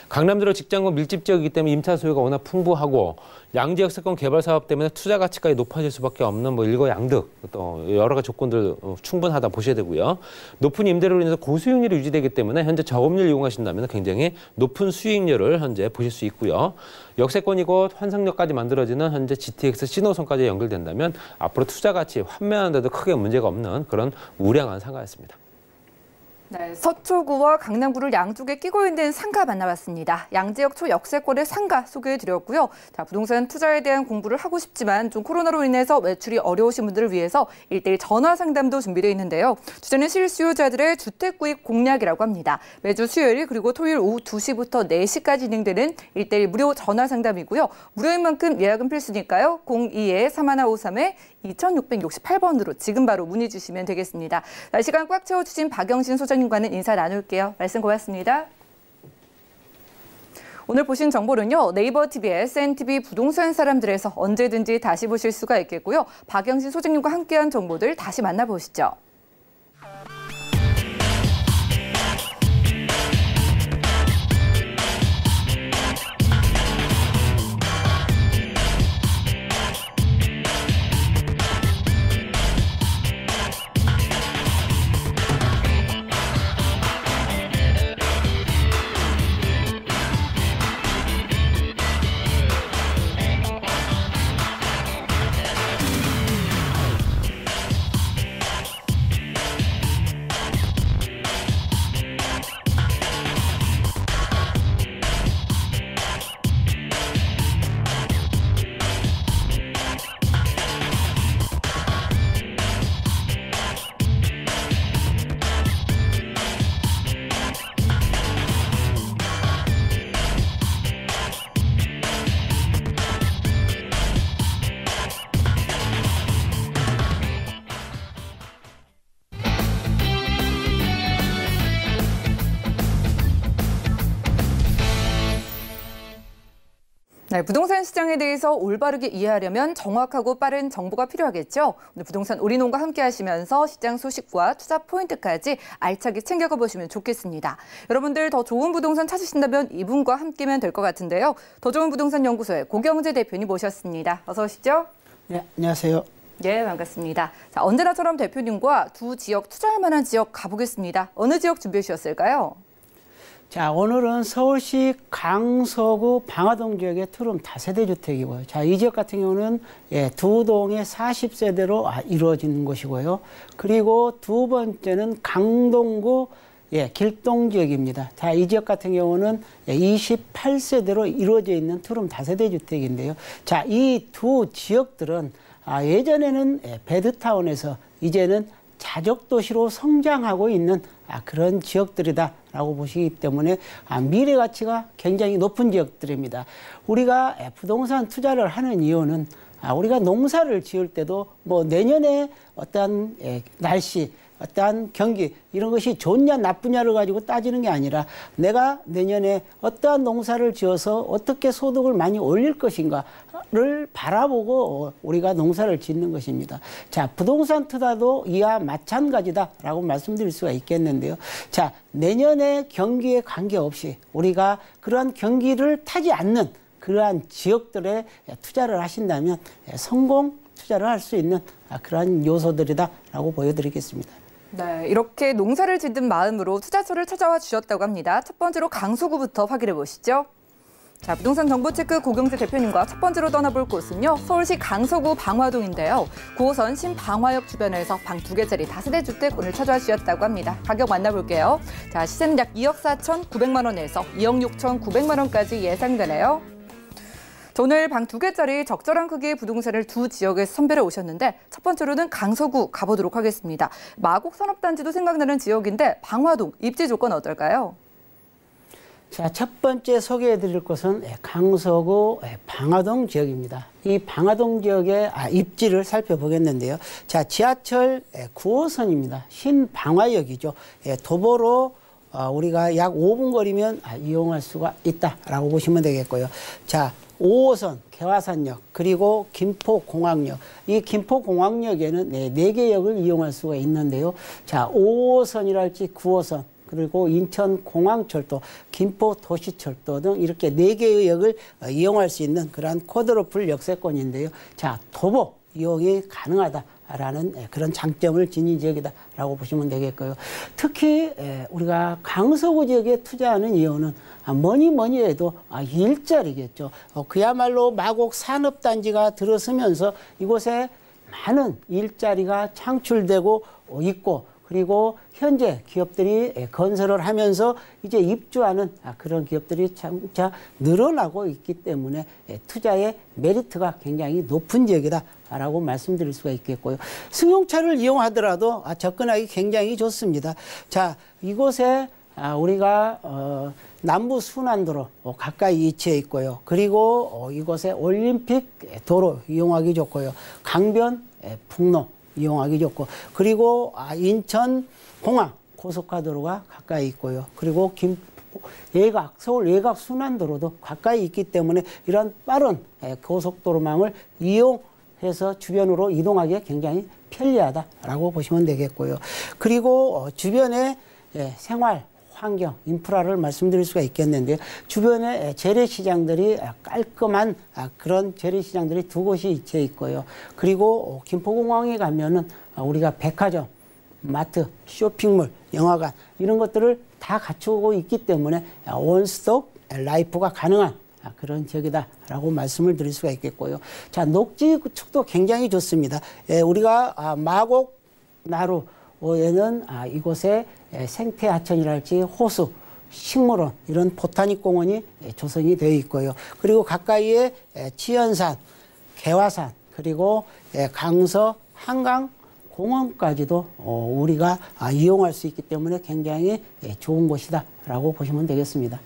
강남대로 직장과 밀집 지역이기 때문에 임차 수요가 워낙 풍부하고 양지역 세권 개발 사업 때문에 투자 가치까지 높아질 수밖에 없는 뭐 일거양득 또 여러 가지 조건들 충분하다 보셔야 되고요. 높은 임대료로 인해서 고수익률이 유지되기 때문에 현재 저금리를 이용하신다면 굉장히 높은 수익률을 현재 보실 수 있고요. 역세권이고 환상역까지 만들어지는 현재 GTX 신호선까지 연결된다면 앞으로 투자 가치 환매하는 데도 크게 문제가 없는 그런 우량한 상가였습니다. 네, 서초구와 강남구를 양쪽에 끼고 있는 상가 만나봤습니다. 양지역 초역세권의 상가 소개해드렸고요. 자, 부동산 투자에 대한 공부를 하고 싶지만 좀 코로나로 인해서 매출이 어려우신 분들을 위해서 1:1 전화 상담도 준비되어 있는데요. 주제는 실수요자들의 주택 구입 공략이라고 합니다. 매주 수요일 그리고 토요일 오후 2시부터 4시까지 진행되는 1:1 무료 전화 상담이고요. 무료인 만큼 예약은 필수니까요. 02-3153-2668번으로 지금 바로 문의 주시면 되겠습니다. 자, 시간 꽉 채워주신 박영신 소장님과는 인사 나눌게요. 말씀 고맙습니다. 오늘 보신 정보는요. 네이버 TV, SNTV 부동산 사람들에서 언제든지 다시 보실 수가 있겠고요. 박영신 소장님과 함께한 정보들 다시 만나보시죠. 네, 부동산 시장에 대해서 올바르게 이해하려면 정확하고 빠른 정보가 필요하겠죠. 오늘 부동산 올인원과 함께 하시면서 시장 소식과 투자 포인트까지 알차게 챙겨가 보시면 좋겠습니다. 여러분들 더 좋은 부동산 찾으신다면 이분과 함께면 될 것 같은데요. 더 좋은 부동산 연구소의 고경재 대표님 모셨습니다. 어서 오시죠. 네, 안녕하세요. 네, 반갑습니다. 자, 언제나처럼 대표님과 두 지역 투자할 만한 지역 가보겠습니다. 어느 지역 준비해 주셨을까요? 자, 오늘은 서울시 강서구 방화동 지역의 투룸 다세대 주택이고요. 자, 이 지역 같은 경우는 두 동의 40세대로 이루어진 곳이고요. 그리고 두 번째는 강동구 길동 지역입니다. 자, 이 지역 같은 경우는 28세대로 이루어져 있는 투룸 다세대 주택인데요. 자, 이 두 지역들은 예전에는 베드타운에서 이제는 자족도시로 성장하고 있는 그런 지역들이다라고 보시기 때문에 미래 가치가 굉장히 높은 지역들입니다. 우리가 부동산 투자를 하는 이유는 우리가 농사를 지을 때도 뭐 내년에 어떠한 날씨, 어떠한 경기 이런 것이 좋냐 나쁘냐를 가지고 따지는 게 아니라 내가 내년에 어떠한 농사를 지어서 어떻게 소득을 많이 올릴 것인가를 바라보고 우리가 농사를 짓는 것입니다. 자, 부동산 투자도 이와 마찬가지다라고 말씀드릴 수가 있겠는데요. 자, 내년의 경기에 관계없이 우리가 그러한 경기를 타지 않는 그러한 지역들에 투자를 하신다면 성공 투자를 할 수 있는 그러한 요소들이다라고 보여드리겠습니다. 네, 이렇게 농사를 짓는 마음으로 투자처를 찾아와 주셨다고 합니다. 첫 번째로 강서구부터 확인해 보시죠. 자, 부동산 정보체크 고경재 대표님과 첫 번째로 떠나볼 곳은요. 서울시 강서구 방화동인데요. 9호선 신방화역 주변에서 방 2개짜리 다세대 주택 오늘 찾아와 주셨다고 합니다. 가격 만나볼게요. 자, 시세는 약 2억 4,900만 원에서 2억 6,900만 원까지 예상되네요. 오늘 방 2개짜리 적절한 크기의 부동산을 두 지역에서 선별해 오셨는데 첫 번째로는 강서구 가보도록 하겠습니다. 마곡산업단지도 생각나는 지역인데 방화동 입지 조건 어떨까요? 자, 첫 번째 소개해드릴 곳은 강서구 방화동 지역입니다. 이 방화동 지역의 입지를 살펴보겠는데요. 자, 지하철 9호선입니다. 신방화역이죠. 도보로 우리가 약 5분 거리면 이용할 수가 있다라고 보시면 되겠고요. 자, 5호선 개화산역 그리고 김포공항역. 이 김포공항역에는 4개 역을 이용할 수가 있는데요. 자, 5호선이랄지 9호선 그리고 인천공항철도, 김포도시철도 등 이렇게 4개의 역을 이용할 수 있는 그러한 쿼드러플 역세권인데요. 자, 도보 이용이 가능하다라는 그런 장점을 지닌 지역이다라고 보시면 되겠고요. 특히 우리가 강서구 지역에 투자하는 이유는 뭐니 해도 일자리겠죠. 그야말로 마곡 산업단지가 들어서면서 이곳에 많은 일자리가 창출되고 있고, 그리고 현재 기업들이 건설을 하면서 이제 입주하는 그런 기업들이 점차 늘어나고 있기 때문에 투자의 메리트가 굉장히 높은 지역이다라고 말씀드릴 수가 있겠고요. 승용차를 이용하더라도 접근하기 굉장히 좋습니다. 자, 이곳에 우리가 남부 순환도로 가까이 위치해 있고요. 그리고 이곳에 올림픽 도로 이용하기 좋고요. 강변 북로 이용하기 좋고, 그리고 인천 공항 고속화도로가 가까이 있고요. 그리고 서울 외곽 순환도로도 가까이 있기 때문에 이런 빠른 고속도로망을 이용해서 주변으로 이동하기에 굉장히 편리하다라고 보시면 되겠고요. 그리고 주변에 생활 환경, 인프라를 말씀드릴 수가 있겠는데요. 주변에 재래시장들이 깔끔한 그런 재래시장들이 2곳이 위치해 있고요. 그리고 김포공항에 가면은 우리가 백화점, 마트, 쇼핑몰, 영화관 이런 것들을 다 갖추고 있기 때문에 원스톱 라이프가 가능한 그런 지역이다라고 말씀을 드릴 수가 있겠고요. 자, 녹지 구축도 굉장히 좋습니다. 우리가 마곡 나루에는 이곳에 생태하천이랄지 호수, 식물원 이런 보타닉 공원이 조성이 되어 있고요. 그리고 가까이에 치연산, 개화산 그리고 강서 한강 공원까지도 우리가 이용할 수 있기 때문에 굉장히 좋은 곳이다라고 보시면 되겠습니다.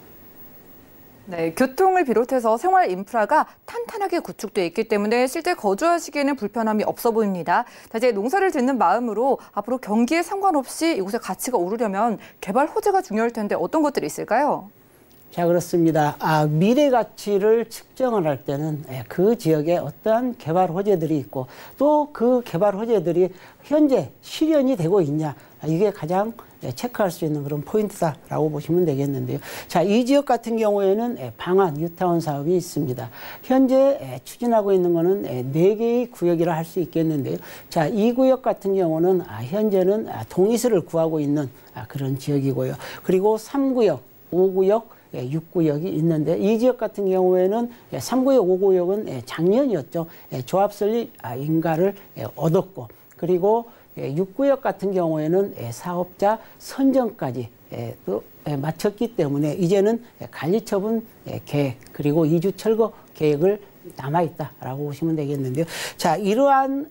네, 교통을 비롯해서 생활 인프라가 탄탄하게 구축돼 있기 때문에 실제 거주하시기에는 불편함이 없어 보입니다. 이제 농사를 짓는 마음으로 앞으로 경기에 상관없이 이곳의 가치가 오르려면 개발 호재가 중요할 텐데 어떤 것들이 있을까요? 자, 그렇습니다. 미래 가치를 측정을 할 때는 그 지역에 어떠한 개발 호재들이 있고 또 그 개발 호재들이 현재 실현이 되고 있냐, 이게 가장 체크할 수 있는 그런 포인트다라고 보시면 되겠는데요. 자, 이 지역 같은 경우에는 방안 뉴타운 사업이 있습니다. 현재 추진하고 있는 거는 4개의 구역이라 할 수 있겠는데요. 자, 이 구역 같은 경우는 현재는 동의서를 구하고 있는 그런 지역이고요. 그리고 3구역, 5구역, 6구역이 있는데 이 지역 같은 경우에는 3구역, 5구역은 작년이었죠. 조합 설립 인가를 얻었고, 그리고 6구역 같은 경우에는 사업자 선정까지 또 마쳤기 때문에 이제는 관리처분 계획 그리고 이주 철거 계획을 남아있다라고 보시면 되겠는데요. 자, 이러한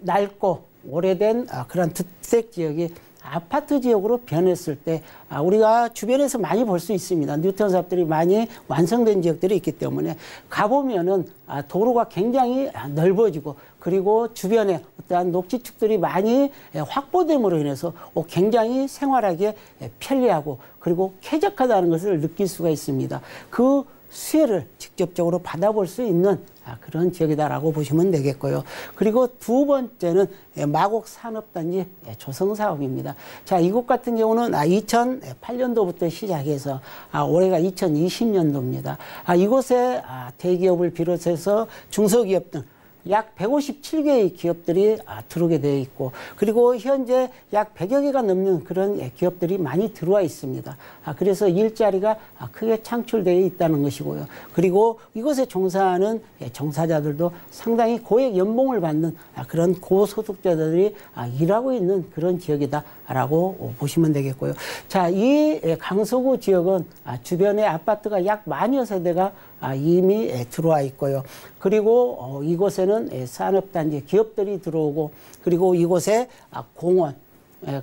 낡고 오래된 그런 주택 지역이 아파트 지역으로 변했을 때 우리가 주변에서 많이 볼 수 있습니다. 뉴타운 사업들이 많이 완성된 지역들이 있기 때문에 가보면은 도로가 굉장히 넓어지고 그리고 주변에 어떠한 녹지축들이 많이 확보됨으로 인해서 굉장히 생활하기에 편리하고 그리고 쾌적하다는 것을 느낄 수가 있습니다. 그 수혜를 직접적으로 받아볼 수 있는 그런 지역이다라고 보시면 되겠고요. 그리고 두 번째는 마곡 산업단지 조성 사업입니다. 자, 이곳 같은 경우는 2008년도부터 시작해서 올해가 2020년도입니다. 이곳에 대기업을 비롯해서 중소기업 등 약 157개의 기업들이 들어오게 되어 있고 그리고 현재 약 100여 개가 넘는 그런 기업들이 많이 들어와 있습니다. 그래서 일자리가 크게 창출되어 있다는 것이고요. 그리고 이곳에 종사하는 종사자들도 상당히 고액 연봉을 받는 그런 고소득자들이 일하고 있는 그런 지역이다라고 보시면 되겠고요. 자, 이 강서구 지역은 주변에 아파트가 약 10,000여 세대가 이미 들어와 있고요. 그리고 이곳에는 산업단지 기업들이 들어오고 그리고 이곳에 공원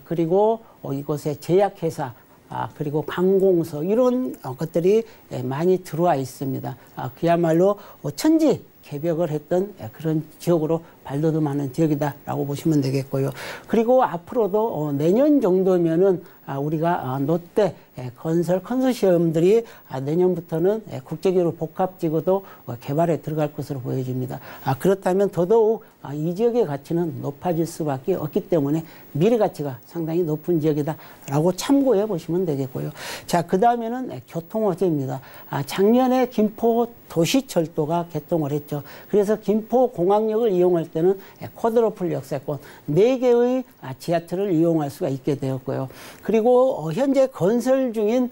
그리고 이곳에 제약회사 그리고 관공서 이런 것들이 많이 들어와 있습니다. 그야말로 천지 개벽을 했던 그런 지역으로 발돋움하는 지역이다라고 보시면 되겠고요. 그리고 앞으로도 내년 정도면은 우리가 롯데 건설 컨소시엄들이 내년부터는 국제기로 복합지구도 개발에 들어갈 것으로 보여집니다. 그렇다면 더더욱 이 지역의 가치는 높아질 수밖에 없기 때문에 미래 가치가 상당히 높은 지역이다라고 참고해 보시면 되겠고요. 자, 그 다음에는 교통호재입니다. 작년에 김포 도시철도가 개통을 했죠. 그래서 김포공항역을 이용할 때는 쿼드로플 역세권 4개의 지하철을 이용할 수가 있게 되었고요. 그리고 현재 건설 중인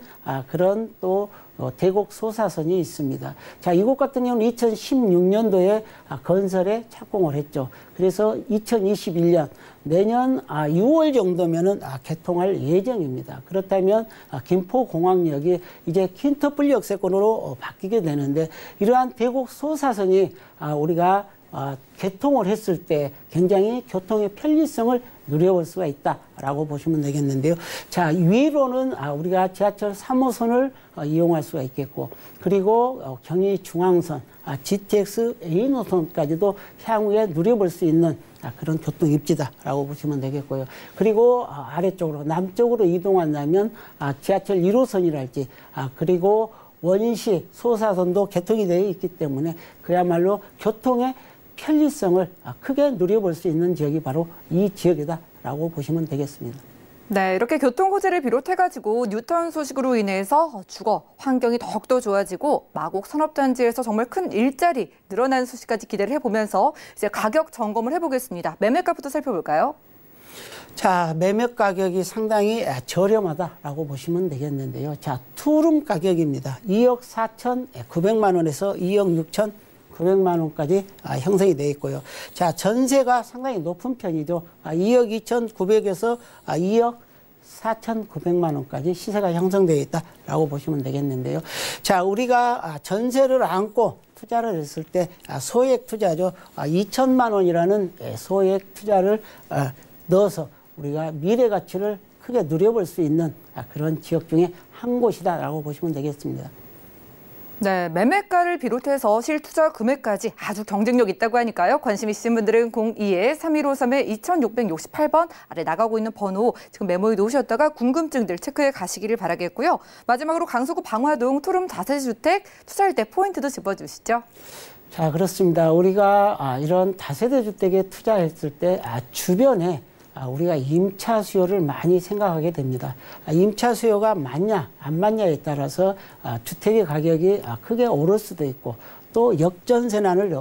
그런 또 대곡 소사선이 있습니다. 자, 이곳 같은 경우는 2016년도에 건설에 착공을 했죠. 그래서 2021년 내년 6월 정도면은 개통할 예정입니다. 그렇다면 김포공항역이 이제 퀸터플 역세권으로 바뀌게 되는데 이러한 대곡 소사선이 우리가 개통을 했을 때 굉장히 교통의 편리성을 누려볼 수가 있다라고 보시면 되겠는데요. 자, 위로는 우리가 지하철 3호선을 이용할 수가 있겠고, 그리고 경의 중앙선, GTX A노선까지도 향후에 누려볼 수 있는 그런 교통 입지다라고 보시면 되겠고요. 그리고 아래쪽으로 남쪽으로 이동한다면 지하철 1호선이랄지 그리고 원시 소사선도 개통이 되어 있기 때문에 그야말로 교통의 편리성을 크게 누려볼 수 있는 지역이 바로 이 지역이다라고 보시면 되겠습니다. 네, 이렇게 교통 호재를 비롯해가지고 뉴턴 소식으로 인해서 주거 환경이 더욱더 좋아지고 마곡 산업단지에서 정말 큰 일자리 늘어나는 소식까지 기대를 해보면서 이제 가격 점검을 해보겠습니다. 매매가부터 살펴볼까요? 자, 매매 가격이 상당히 저렴하다라고 보시면 되겠는데요. 자, 투룸 가격입니다. 2억 4,900만 원에서 2억 6,900만 원까지 형성이 되어 있고요. 자, 전세가 상당히 높은 편이죠. 2억 2,900에서 2억 4,900만 원까지 시세가 형성되어 있다라고 보시면 되겠는데요. 자, 우리가 전세를 안고 투자를 했을 때 소액 투자죠. 2천만 원이라는 소액 투자를 넣어서 우리가 미래 가치를 크게 누려볼 수 있는 그런 지역 중에 한 곳이다라고 보시면 되겠습니다. 네, 매매가를 비롯해서 실투자 금액까지 아주 경쟁력 있다고 하니까요. 관심 있으신 분들은 02-3153-2668번 아래 나가고 있는 번호 지금 메모해 놓으셨다가 궁금증들 체크해 가시기를 바라겠고요. 마지막으로 강서구 방화동 투룸 다세대주택 투자할 때 포인트도 짚어주시죠. 자, 그렇습니다. 우리가 이런 다세대 주택에 투자했을 때 주변에 우리가 임차 수요를 많이 생각하게 됩니다. 임차 수요가 맞냐 안 맞냐에 따라서 주택의 가격이 크게 오를 수도 있고 또 역전세난을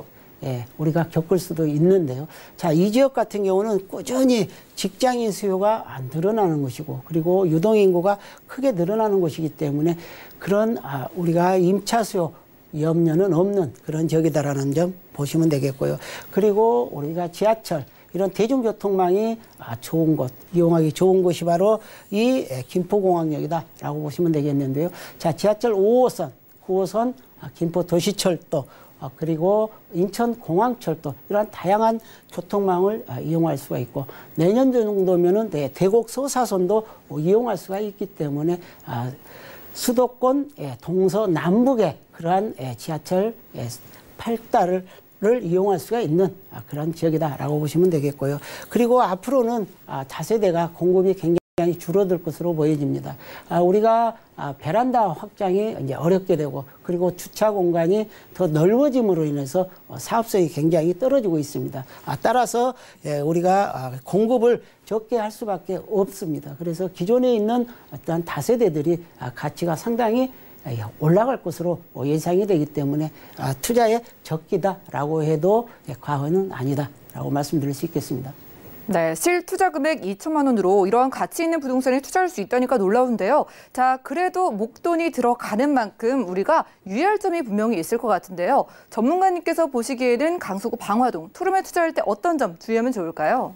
우리가 겪을 수도 있는데요. 자, 이 지역 같은 경우는 꾸준히 직장인 수요가 늘어나는 것이고 그리고 유동인구가 크게 늘어나는 곳이기 때문에 그런 우리가 임차 수요 염려는 없는 그런 지역이다라는 점 보시면 되겠고요. 그리고 우리가 지하철 이런 대중교통망이 좋은 곳, 이용하기 좋은 곳이 바로 이 김포공항역이다라고 보시면 되겠는데요. 자, 지하철 5호선, 9호선, 김포도시철도, 그리고 인천공항철도 이런 다양한 교통망을 이용할 수가 있고 내년 정도면은 대곡 소사선도 이용할 수가 있기 때문에 수도권 동서남북의 그러한 지하철 8달을 이용할 수가 있는 그런 지역이다라고 보시면 되겠고요. 그리고 앞으로는 다세대가 공급이 굉장히 줄어들 것으로 보여집니다. 우리가 베란다 확장이 이제 어렵게 되고 그리고 주차 공간이 더 넓어짐으로 인해서 사업성이 굉장히 떨어지고 있습니다. 따라서 우리가 공급을 적게 할 수밖에 없습니다. 그래서 기존에 있는 어떤 다세대들이 가치가 상당히 올라갈 것으로 예상이 되기 때문에 투자의 적기다라고 해도 과언은 아니다라고 말씀드릴 수 있겠습니다. 네, 실투자 금액 2천만 원으로 이러한 가치 있는 부동산에 투자할 수 있다니까 놀라운데요. 자, 그래도 목돈이 들어가는 만큼 우리가 유의할 점이 분명히 있을 것 같은데요. 전문가님께서 보시기에는 강서구 방화동 투룸에 투자할 때 어떤 점 주의하면 좋을까요?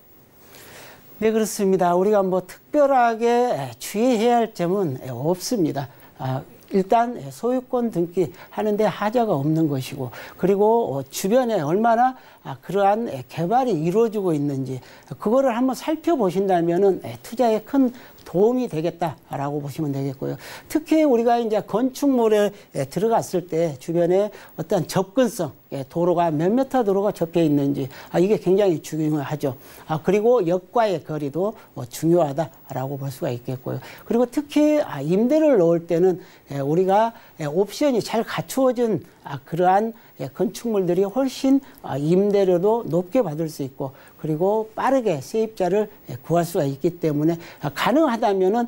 네, 그렇습니다. 우리가 뭐 특별하게 주의해야 할 점은 없습니다. 일단 소유권 등기 하는데 하자가 없는 것이고 그리고 주변에 얼마나 그러한 개발이 이루어지고 있는지 그거를 한번 살펴보신다면은 투자에 큰 도움이 되겠다라고 보시면 되겠고요. 특히 우리가 이제 건축물에 들어갔을 때 주변에 어떤 접근성, 도로가 몇 미터 도로가 접해 있는지 이게 굉장히 중요하죠. 그리고 역과의 거리도 중요하다라고 볼 수가 있겠고요. 그리고 특히 임대를 놓을 때는 우리가 옵션이 잘 갖추어진 그러한 건축물들이 훨씬 임대료도 높게 받을 수 있고 그리고 빠르게 세입자를 구할 수가 있기 때문에 가능하다면은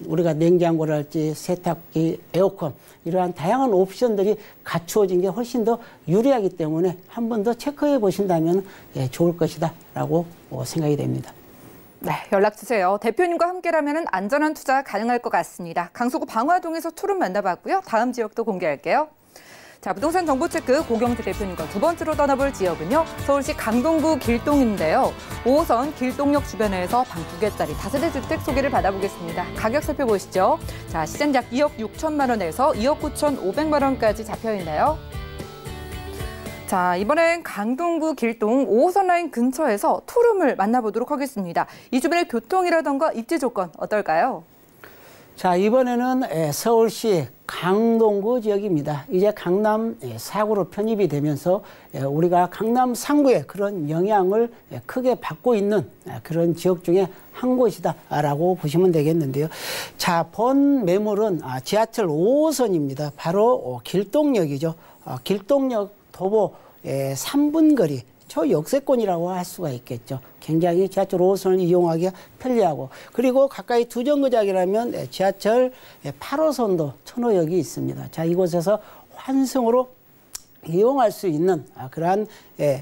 우리가 냉장고랄지 세탁기, 에어컨 이러한 다양한 옵션들이 갖추어진 게 훨씬 더 유리하기 때문에 한 번 더 체크해 보신다면 좋을 것이다라고 생각이 됩니다. 네, 연락 주세요. 대표님과 함께라면 안전한 투자 가능할 것 같습니다. 강서구 방화동에서 투룸 만나봤고요. 다음 지역도 공개할게요. 자, 부동산 정보체크 고경태 대표님과 두 번째로 떠나볼 지역은요. 서울시 강동구 길동인데요. 5호선 길동역 주변에서 방 2개짜리 다세대 주택 소개를 받아보겠습니다. 가격 살펴보시죠. 자, 시장 약 2억 6천만 원에서 2억 9천5백만 원까지 잡혀있나요? 자, 이번엔 강동구 길동 5호선 라인 근처에서 투룸을 만나보도록 하겠습니다. 이 주변의 교통이라던가 입지 조건 어떨까요? 자, 이번에는 서울시 강동구 지역입니다. 이제 강남 4구로 편입이 되면서 우리가 강남 3구의 그런 영향을 크게 받고 있는 그런 지역 중에 한 곳이다라고 보시면 되겠는데요. 자, 본 매물은 지하철 5호선입니다. 바로 길동역이죠. 길동역 도보 3분 거리. 초역세권이라고 할 수가 있겠죠. 굉장히 지하철 5호선을 이용하기가 편리하고 그리고 가까이 두 정거장이라면 지하철 8호선도 천호역이 있습니다. 자, 이곳에서 환승으로 이용할 수 있는 그러한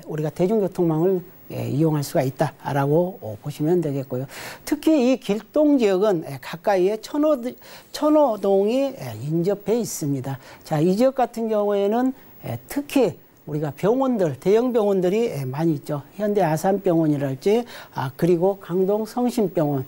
우리가 대중교통망을 이용할 수가 있다라고 보시면 되겠고요. 특히 이 길동 지역은 가까이에 천호동이 인접해 있습니다. 자, 이 지역 같은 경우에는 특히 우리가 병원들, 대형 병원들이 많이 있죠. 현대 아산병원이랄지, 그리고 강동 성심병원,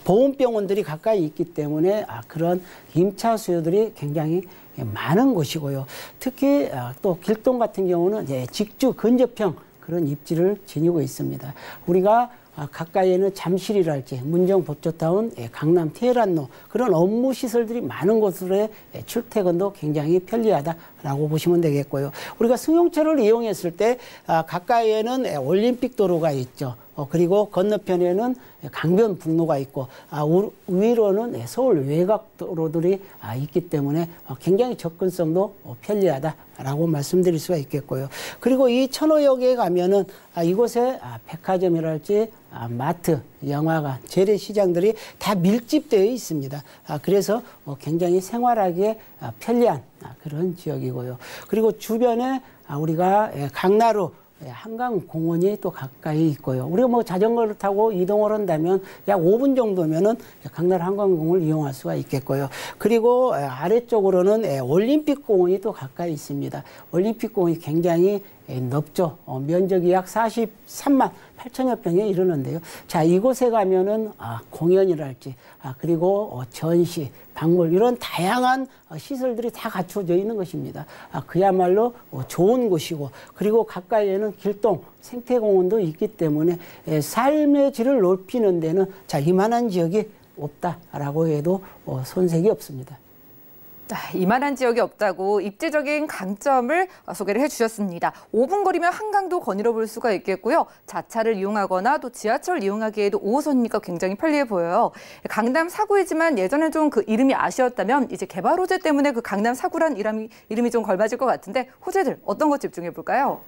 보훈병원들이 가까이 있기 때문에 그런 임차 수요들이 굉장히 많은 곳이고요. 특히 또 길동 같은 경우는 직주 근접형 그런 입지를 지니고 있습니다. 우리가 가까이에는 잠실이랄지 문정법조타운, 강남 테헤란로 그런 업무 시설들이 많은 곳으로의 출퇴근도 굉장히 편리하다라고 보시면 되겠고요. 우리가 승용차를 이용했을 때 가까이에는 올림픽 도로가 있죠. 그리고 건너편에는 강변북로가 있고 위로는 서울 외곽도로들이 있기 때문에 굉장히 접근성도 편리하다라고 말씀드릴 수가 있겠고요. 그리고 이 천호역에 가면은 이곳에 백화점이랄지 마트, 영화관, 재래시장들이 다 밀집되어 있습니다. 그래서 굉장히 생활하기에 편리한 그런 지역이고요. 그리고 주변에 우리가 강나루 한강공원이 또 가까이 있고요. 우리가 뭐 자전거를 타고 이동을 한다면 약 5분 정도면은 강나루 한강공원을 이용할 수가 있겠고요. 그리고 아래쪽으로는 올림픽공원이 또 가까이 있습니다. 올림픽공원이 굉장히 넓죠. 면적이 약 43만 8천여 평에 이르는데요. 자, 이곳에 가면은 공연이랄지 그리고 전시, 박물 이런 다양한 시설들이 다 갖춰져 있는 것입니다. 그야말로 좋은 곳이고 그리고 가까이에는 길동 생태공원도 있기 때문에 삶의 질을 높이는 데는 자, 이만한 지역이 없다라고 해도 손색이 없습니다. 이만한 지역이 없다고 입지적인 강점을 소개를 해주셨습니다. 5분 거리면 한강도 거닐어 볼 수가 있겠고요. 자차를 이용하거나 또 지하철 이용하기에도 5호선이니까 굉장히 편리해 보여요. 강남 4구이지만 예전에 좀 그 이름이 아쉬웠다면 이제 개발 호재 때문에 그 강남 4구란 이름이 좀 걸맞을 것 같은데 호재들 어떤 것 집중해 볼까요?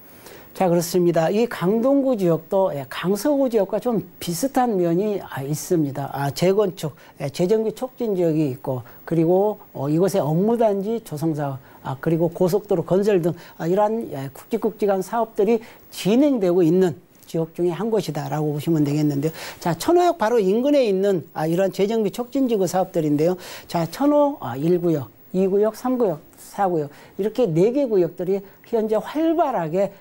자, 그렇습니다. 이 강동구 지역도 강서구 지역과 좀 비슷한 면이 있습니다. 재건축, 재정비 촉진 지역이 있고 그리고 이곳에 업무단지 조성사업, 그리고 고속도로 건설 등 이러한 굵직굵직한 사업들이 진행되고 있는 지역 중에 한 곳이다라고 보시면 되겠는데요. 자, 천호역 바로 인근에 있는 이러한 재정비 촉진지구 사업들인데요. 자, 천호 1구역, 2구역, 3구역, 4구역 이렇게 4개 구역들이 현재 활발하게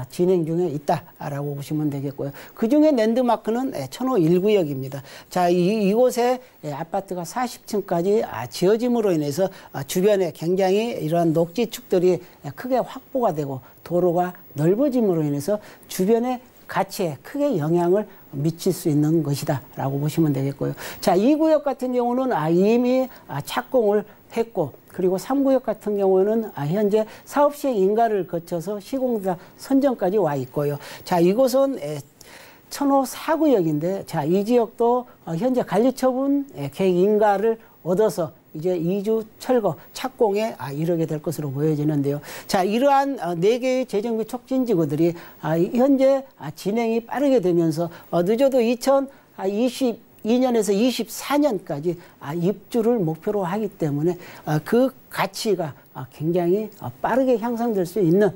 진행 중에 있다라고 보시면 되겠고요. 그중에 랜드마크는 천호 1구역입니다. 자, 이곳에 아파트가 40층까지 지어짐으로 인해서 주변에 굉장히 이러한 녹지축들이 크게 확보가 되고 도로가 넓어짐으로 인해서 주변에 가치에 크게 영향을 미칠 수 있는 것이다라고 보시면 되겠고요. 자, 2구역 같은 경우는 이미 착공을 했고, 그리고 3구역 같은 경우는 현재 사업 시행 인가를 거쳐서 시공사 선정까지 와 있고요. 자, 이곳은 천호 4구역인데, 자, 이 지역도 현재 관리처분 계획 인가를 얻어서 이제 2주 철거 착공에 이르게 될 것으로 보여지는데요. 자, 이러한 4개의 재정비 촉진지구들이 현재 진행이 빠르게 되면서 늦어도 2022년에서 24년까지 입주를 목표로 하기 때문에 그 가치가 굉장히 빠르게 향상될 수 있는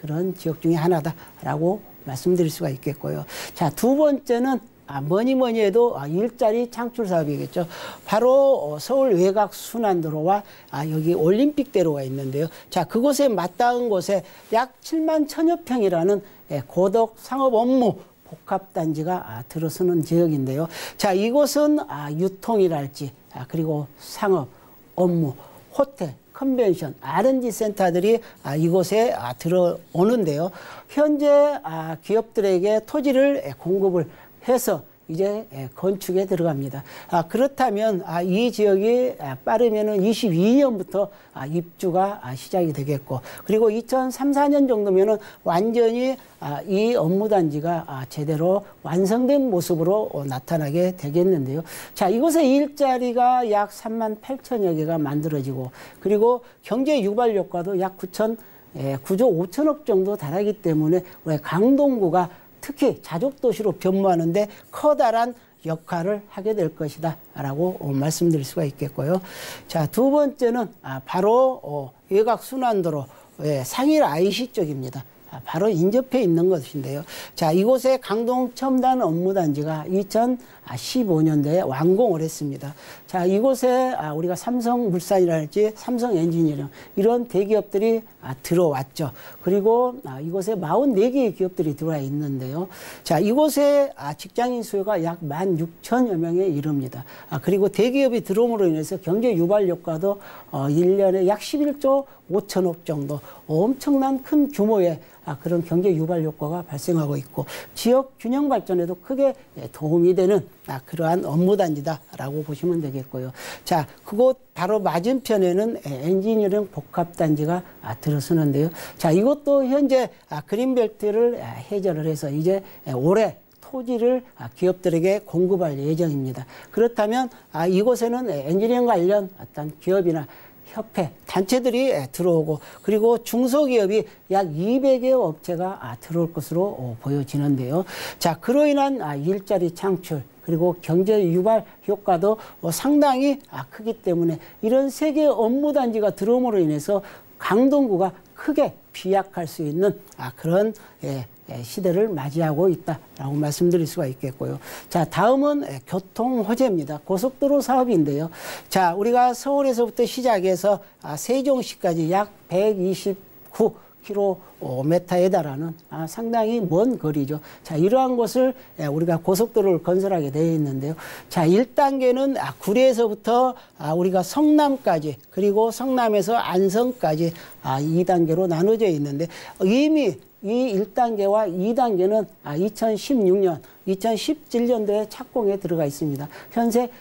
그런 지역 중에 하나다라고 말씀드릴 수가 있겠고요. 자, 두 번째는 뭐니 해도 일자리 창출 사업이겠죠. 바로 서울 외곽 순환도로와 여기 올림픽대로가 있는데요. 자, 그곳에 맞닿은 곳에 약 7만 1000여 평이라는 고덕 상업 업무 복합단지가 들어서는 지역인데요. 자, 이곳은 유통이랄지 그리고 상업, 업무, 호텔, 컨벤션, R&D 센터들이 이곳에 들어오는데요. 현재 기업들에게 토지를 공급을 해서 이제 건축에 들어갑니다. 그렇다면 이 지역이 빠르면은 22년부터 입주가 시작이 되겠고, 그리고 2003~4년 정도면은 완전히 이 업무단지가 제대로 완성된 모습으로 나타나게 되겠는데요. 자, 이곳의 일자리가 약 3만 8천여 개가 만들어지고, 그리고 경제 유발 효과도 약 9조 5천억 정도 달하기 때문에 강동구가 특히 자족도시로 변모하는데 커다란 역할을 하게 될 것이다 라고 말씀드릴 수가 있겠고요. 자, 두 번째는 바로 외곽순환도로 상일 IC 쪽입니다. 바로 인접해 있는 것인데요. 자, 이곳에 강동 첨단 업무단지가 2015년도에 완공을 했습니다. 자, 이곳에 우리가 삼성물산이랄지 삼성엔지니어링 이런 대기업들이 들어왔죠. 그리고 이곳에 44개의 기업들이 들어와 있는데요. 자, 이곳에 직장인 수요가 약 16,000여 명에 이릅니다. 그리고 대기업이 들어옴으로 인해서 경제 유발 효과도 1년에 약 11조 5천억 정도 엄청난 큰 규모의 그런 경제 유발 효과가 발생하고 있고, 지역 균형 발전에도 크게 도움이 되는 그러한 업무단지다라고 보시면 되겠고요. 자, 그곳 바로 맞은편에는 엔지니어링 복합단지가 들어서는데요. 자, 이것도 현재 그린벨트를 해제를 해서 이제 올해 토지를 기업들에게 공급할 예정입니다. 그렇다면 이곳에는 엔지니어링 관련 어떤 기업이나 협회, 단체들이 들어오고, 그리고 중소기업이 약 200여 업체가 들어올 것으로 보여지는데요. 자, 그로 인한 일자리 창출, 그리고 경제 유발 효과도 상당히 크기 때문에 이런 세계 업무단지가 들어옴으로 인해서 강동구가 크게 비약할 수 있는 그런 시대를 맞이하고 있다라고 말씀드릴 수가 있겠고요. 자, 다음은 교통 호재입니다. 고속도로 사업인데요. 자, 우리가 서울에서부터 시작해서 세종시까지 약 129km에 달하는 상당히 먼 거리죠. 자, 이러한 곳을 우리가 고속도로를 건설하게 되어 있는데요. 자, 1단계는 구리에서부터 우리가 성남까지, 그리고 성남에서 안성까지 2단계로 나눠져 있는데, 이미 이 1단계와 2단계는 2016년, 2017년도에 착공에 들어가 있습니다. 현재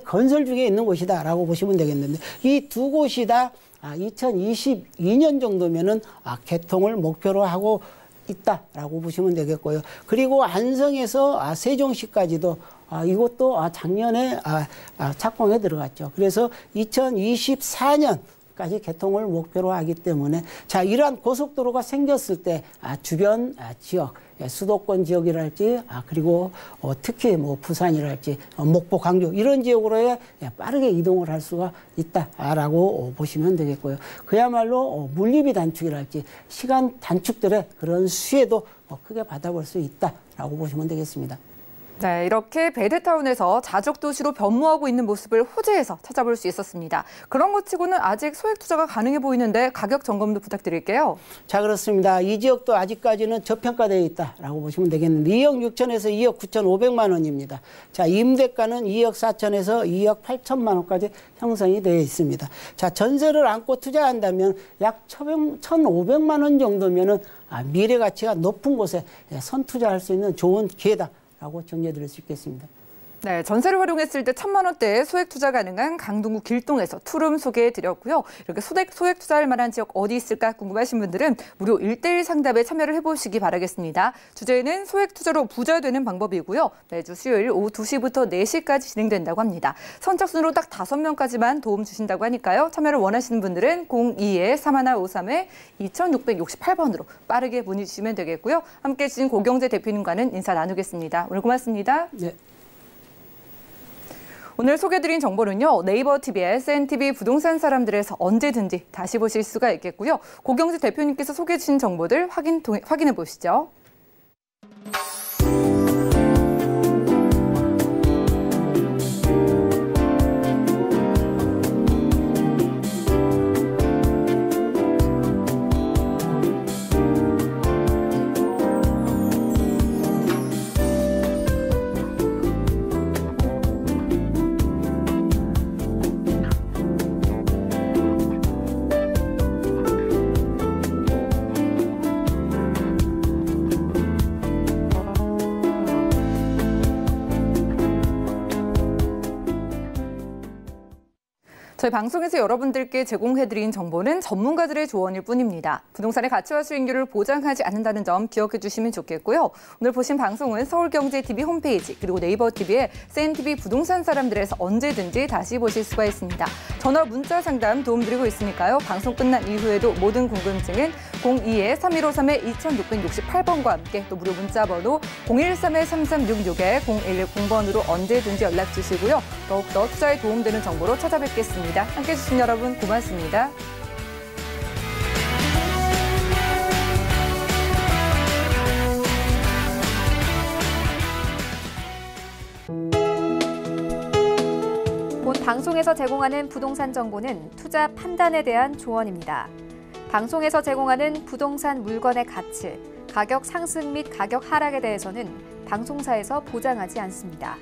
건설 중에 있는 곳이다라고 보시면 되겠는데, 이 두 곳이 다 2022년 정도면은 개통을 목표로 하고 있다라고 보시면 되겠고요. 그리고 안성에서 세종시까지도 이것도 작년에 착공에 들어갔죠. 그래서 2024년 까지 개통을 목표로 하기 때문에, 자, 이러한 고속도로가 생겼을 때 주변 지역, 수도권 지역이랄지 그리고 특히 뭐 부산이랄지 목포, 광주 이런 지역으로 빠르게 이동을 할 수가 있다라고 보시면 되겠고요. 그야말로 물리비 단축이랄지 시간 단축들의 그런 수혜도 크게 받아볼 수 있다라고 보시면 되겠습니다. 네, 이렇게 베드타운에서 자족도시로 변모하고 있는 모습을 호주에서 찾아볼 수 있었습니다. 그런 것 치고는 아직 소액 투자가 가능해 보이는데 가격 점검도 부탁드릴게요. 자, 그렇습니다. 이 지역도 아직까지는 저평가되어 있다라고 보시면 되겠는데 2억 6천에서 2억 9,500만 원입니다. 자, 임대가는 2억 4천에서 2억 8천만 원까지 형성이 되어 있습니다. 자, 전세를 안고 투자한다면 약 1,500만 원 정도면은 미래 가치가 높은 곳에 선투자할 수 있는 좋은 기회다라고 정리해 드릴 수 있겠습니다. 네, 전세를 활용했을 때 1,000만 원대의 소액 투자 가능한 강동구 길동에서 투룸 소개해 드렸고요. 이렇게 소액 투자할 만한 지역 어디 있을까 궁금하신 분들은 무료 1:1 상담에 참여를 해보시기 바라겠습니다. 주제는 소액 투자로 부자 되는 방법이고요. 매주 수요일 오후 2시부터 4시까지 진행된다고 합니다. 선착순으로 딱 5명까지만 도움 주신다고 하니까요. 참여를 원하시는 분들은 02-3153-2668번으로 빠르게 문의 주시면 되겠고요. 함께 해주신 고경재 대표님과는 인사 나누겠습니다. 오늘 고맙습니다. 네. 오늘 소개드린 정보는요. 네이버 TV의 SNTV 부동산 사람들에서 언제든지 다시 보실 수가 있겠고요. 고경재 대표님께서 소개해 주신 정보들 확인해 보시죠. 저희 방송에서 여러분들께 제공해드린 정보는 전문가들의 조언일 뿐입니다. 부동산의 가치와 수익률을 보장하지 않는다는 점 기억해 주시면 좋겠고요. 오늘 보신 방송은 서울경제TV 홈페이지 그리고 네이버 TV의 SNTV 부동산 사람들에서 언제든지 다시 보실 수가 있습니다. 전화 문자 상담 도움드리고 있으니까요. 방송 끝난 이후에도 모든 궁금증은 02-3153-2668번과 함께 또 무료 문자 번호 013-3366-0110번으로 언제든지 연락 주시고요. 더욱더 투자에 도움되는 정보로 찾아뵙겠습니다. 함께해 주신 여러분 고맙습니다. 본 방송에서 제공하는 부동산 정보는 투자 판단에 대한 조언입니다. 방송에서 제공하는 부동산 물건의 가치, 가격 상승 및 가격 하락에 대해서는 방송사에서 보장하지 않습니다.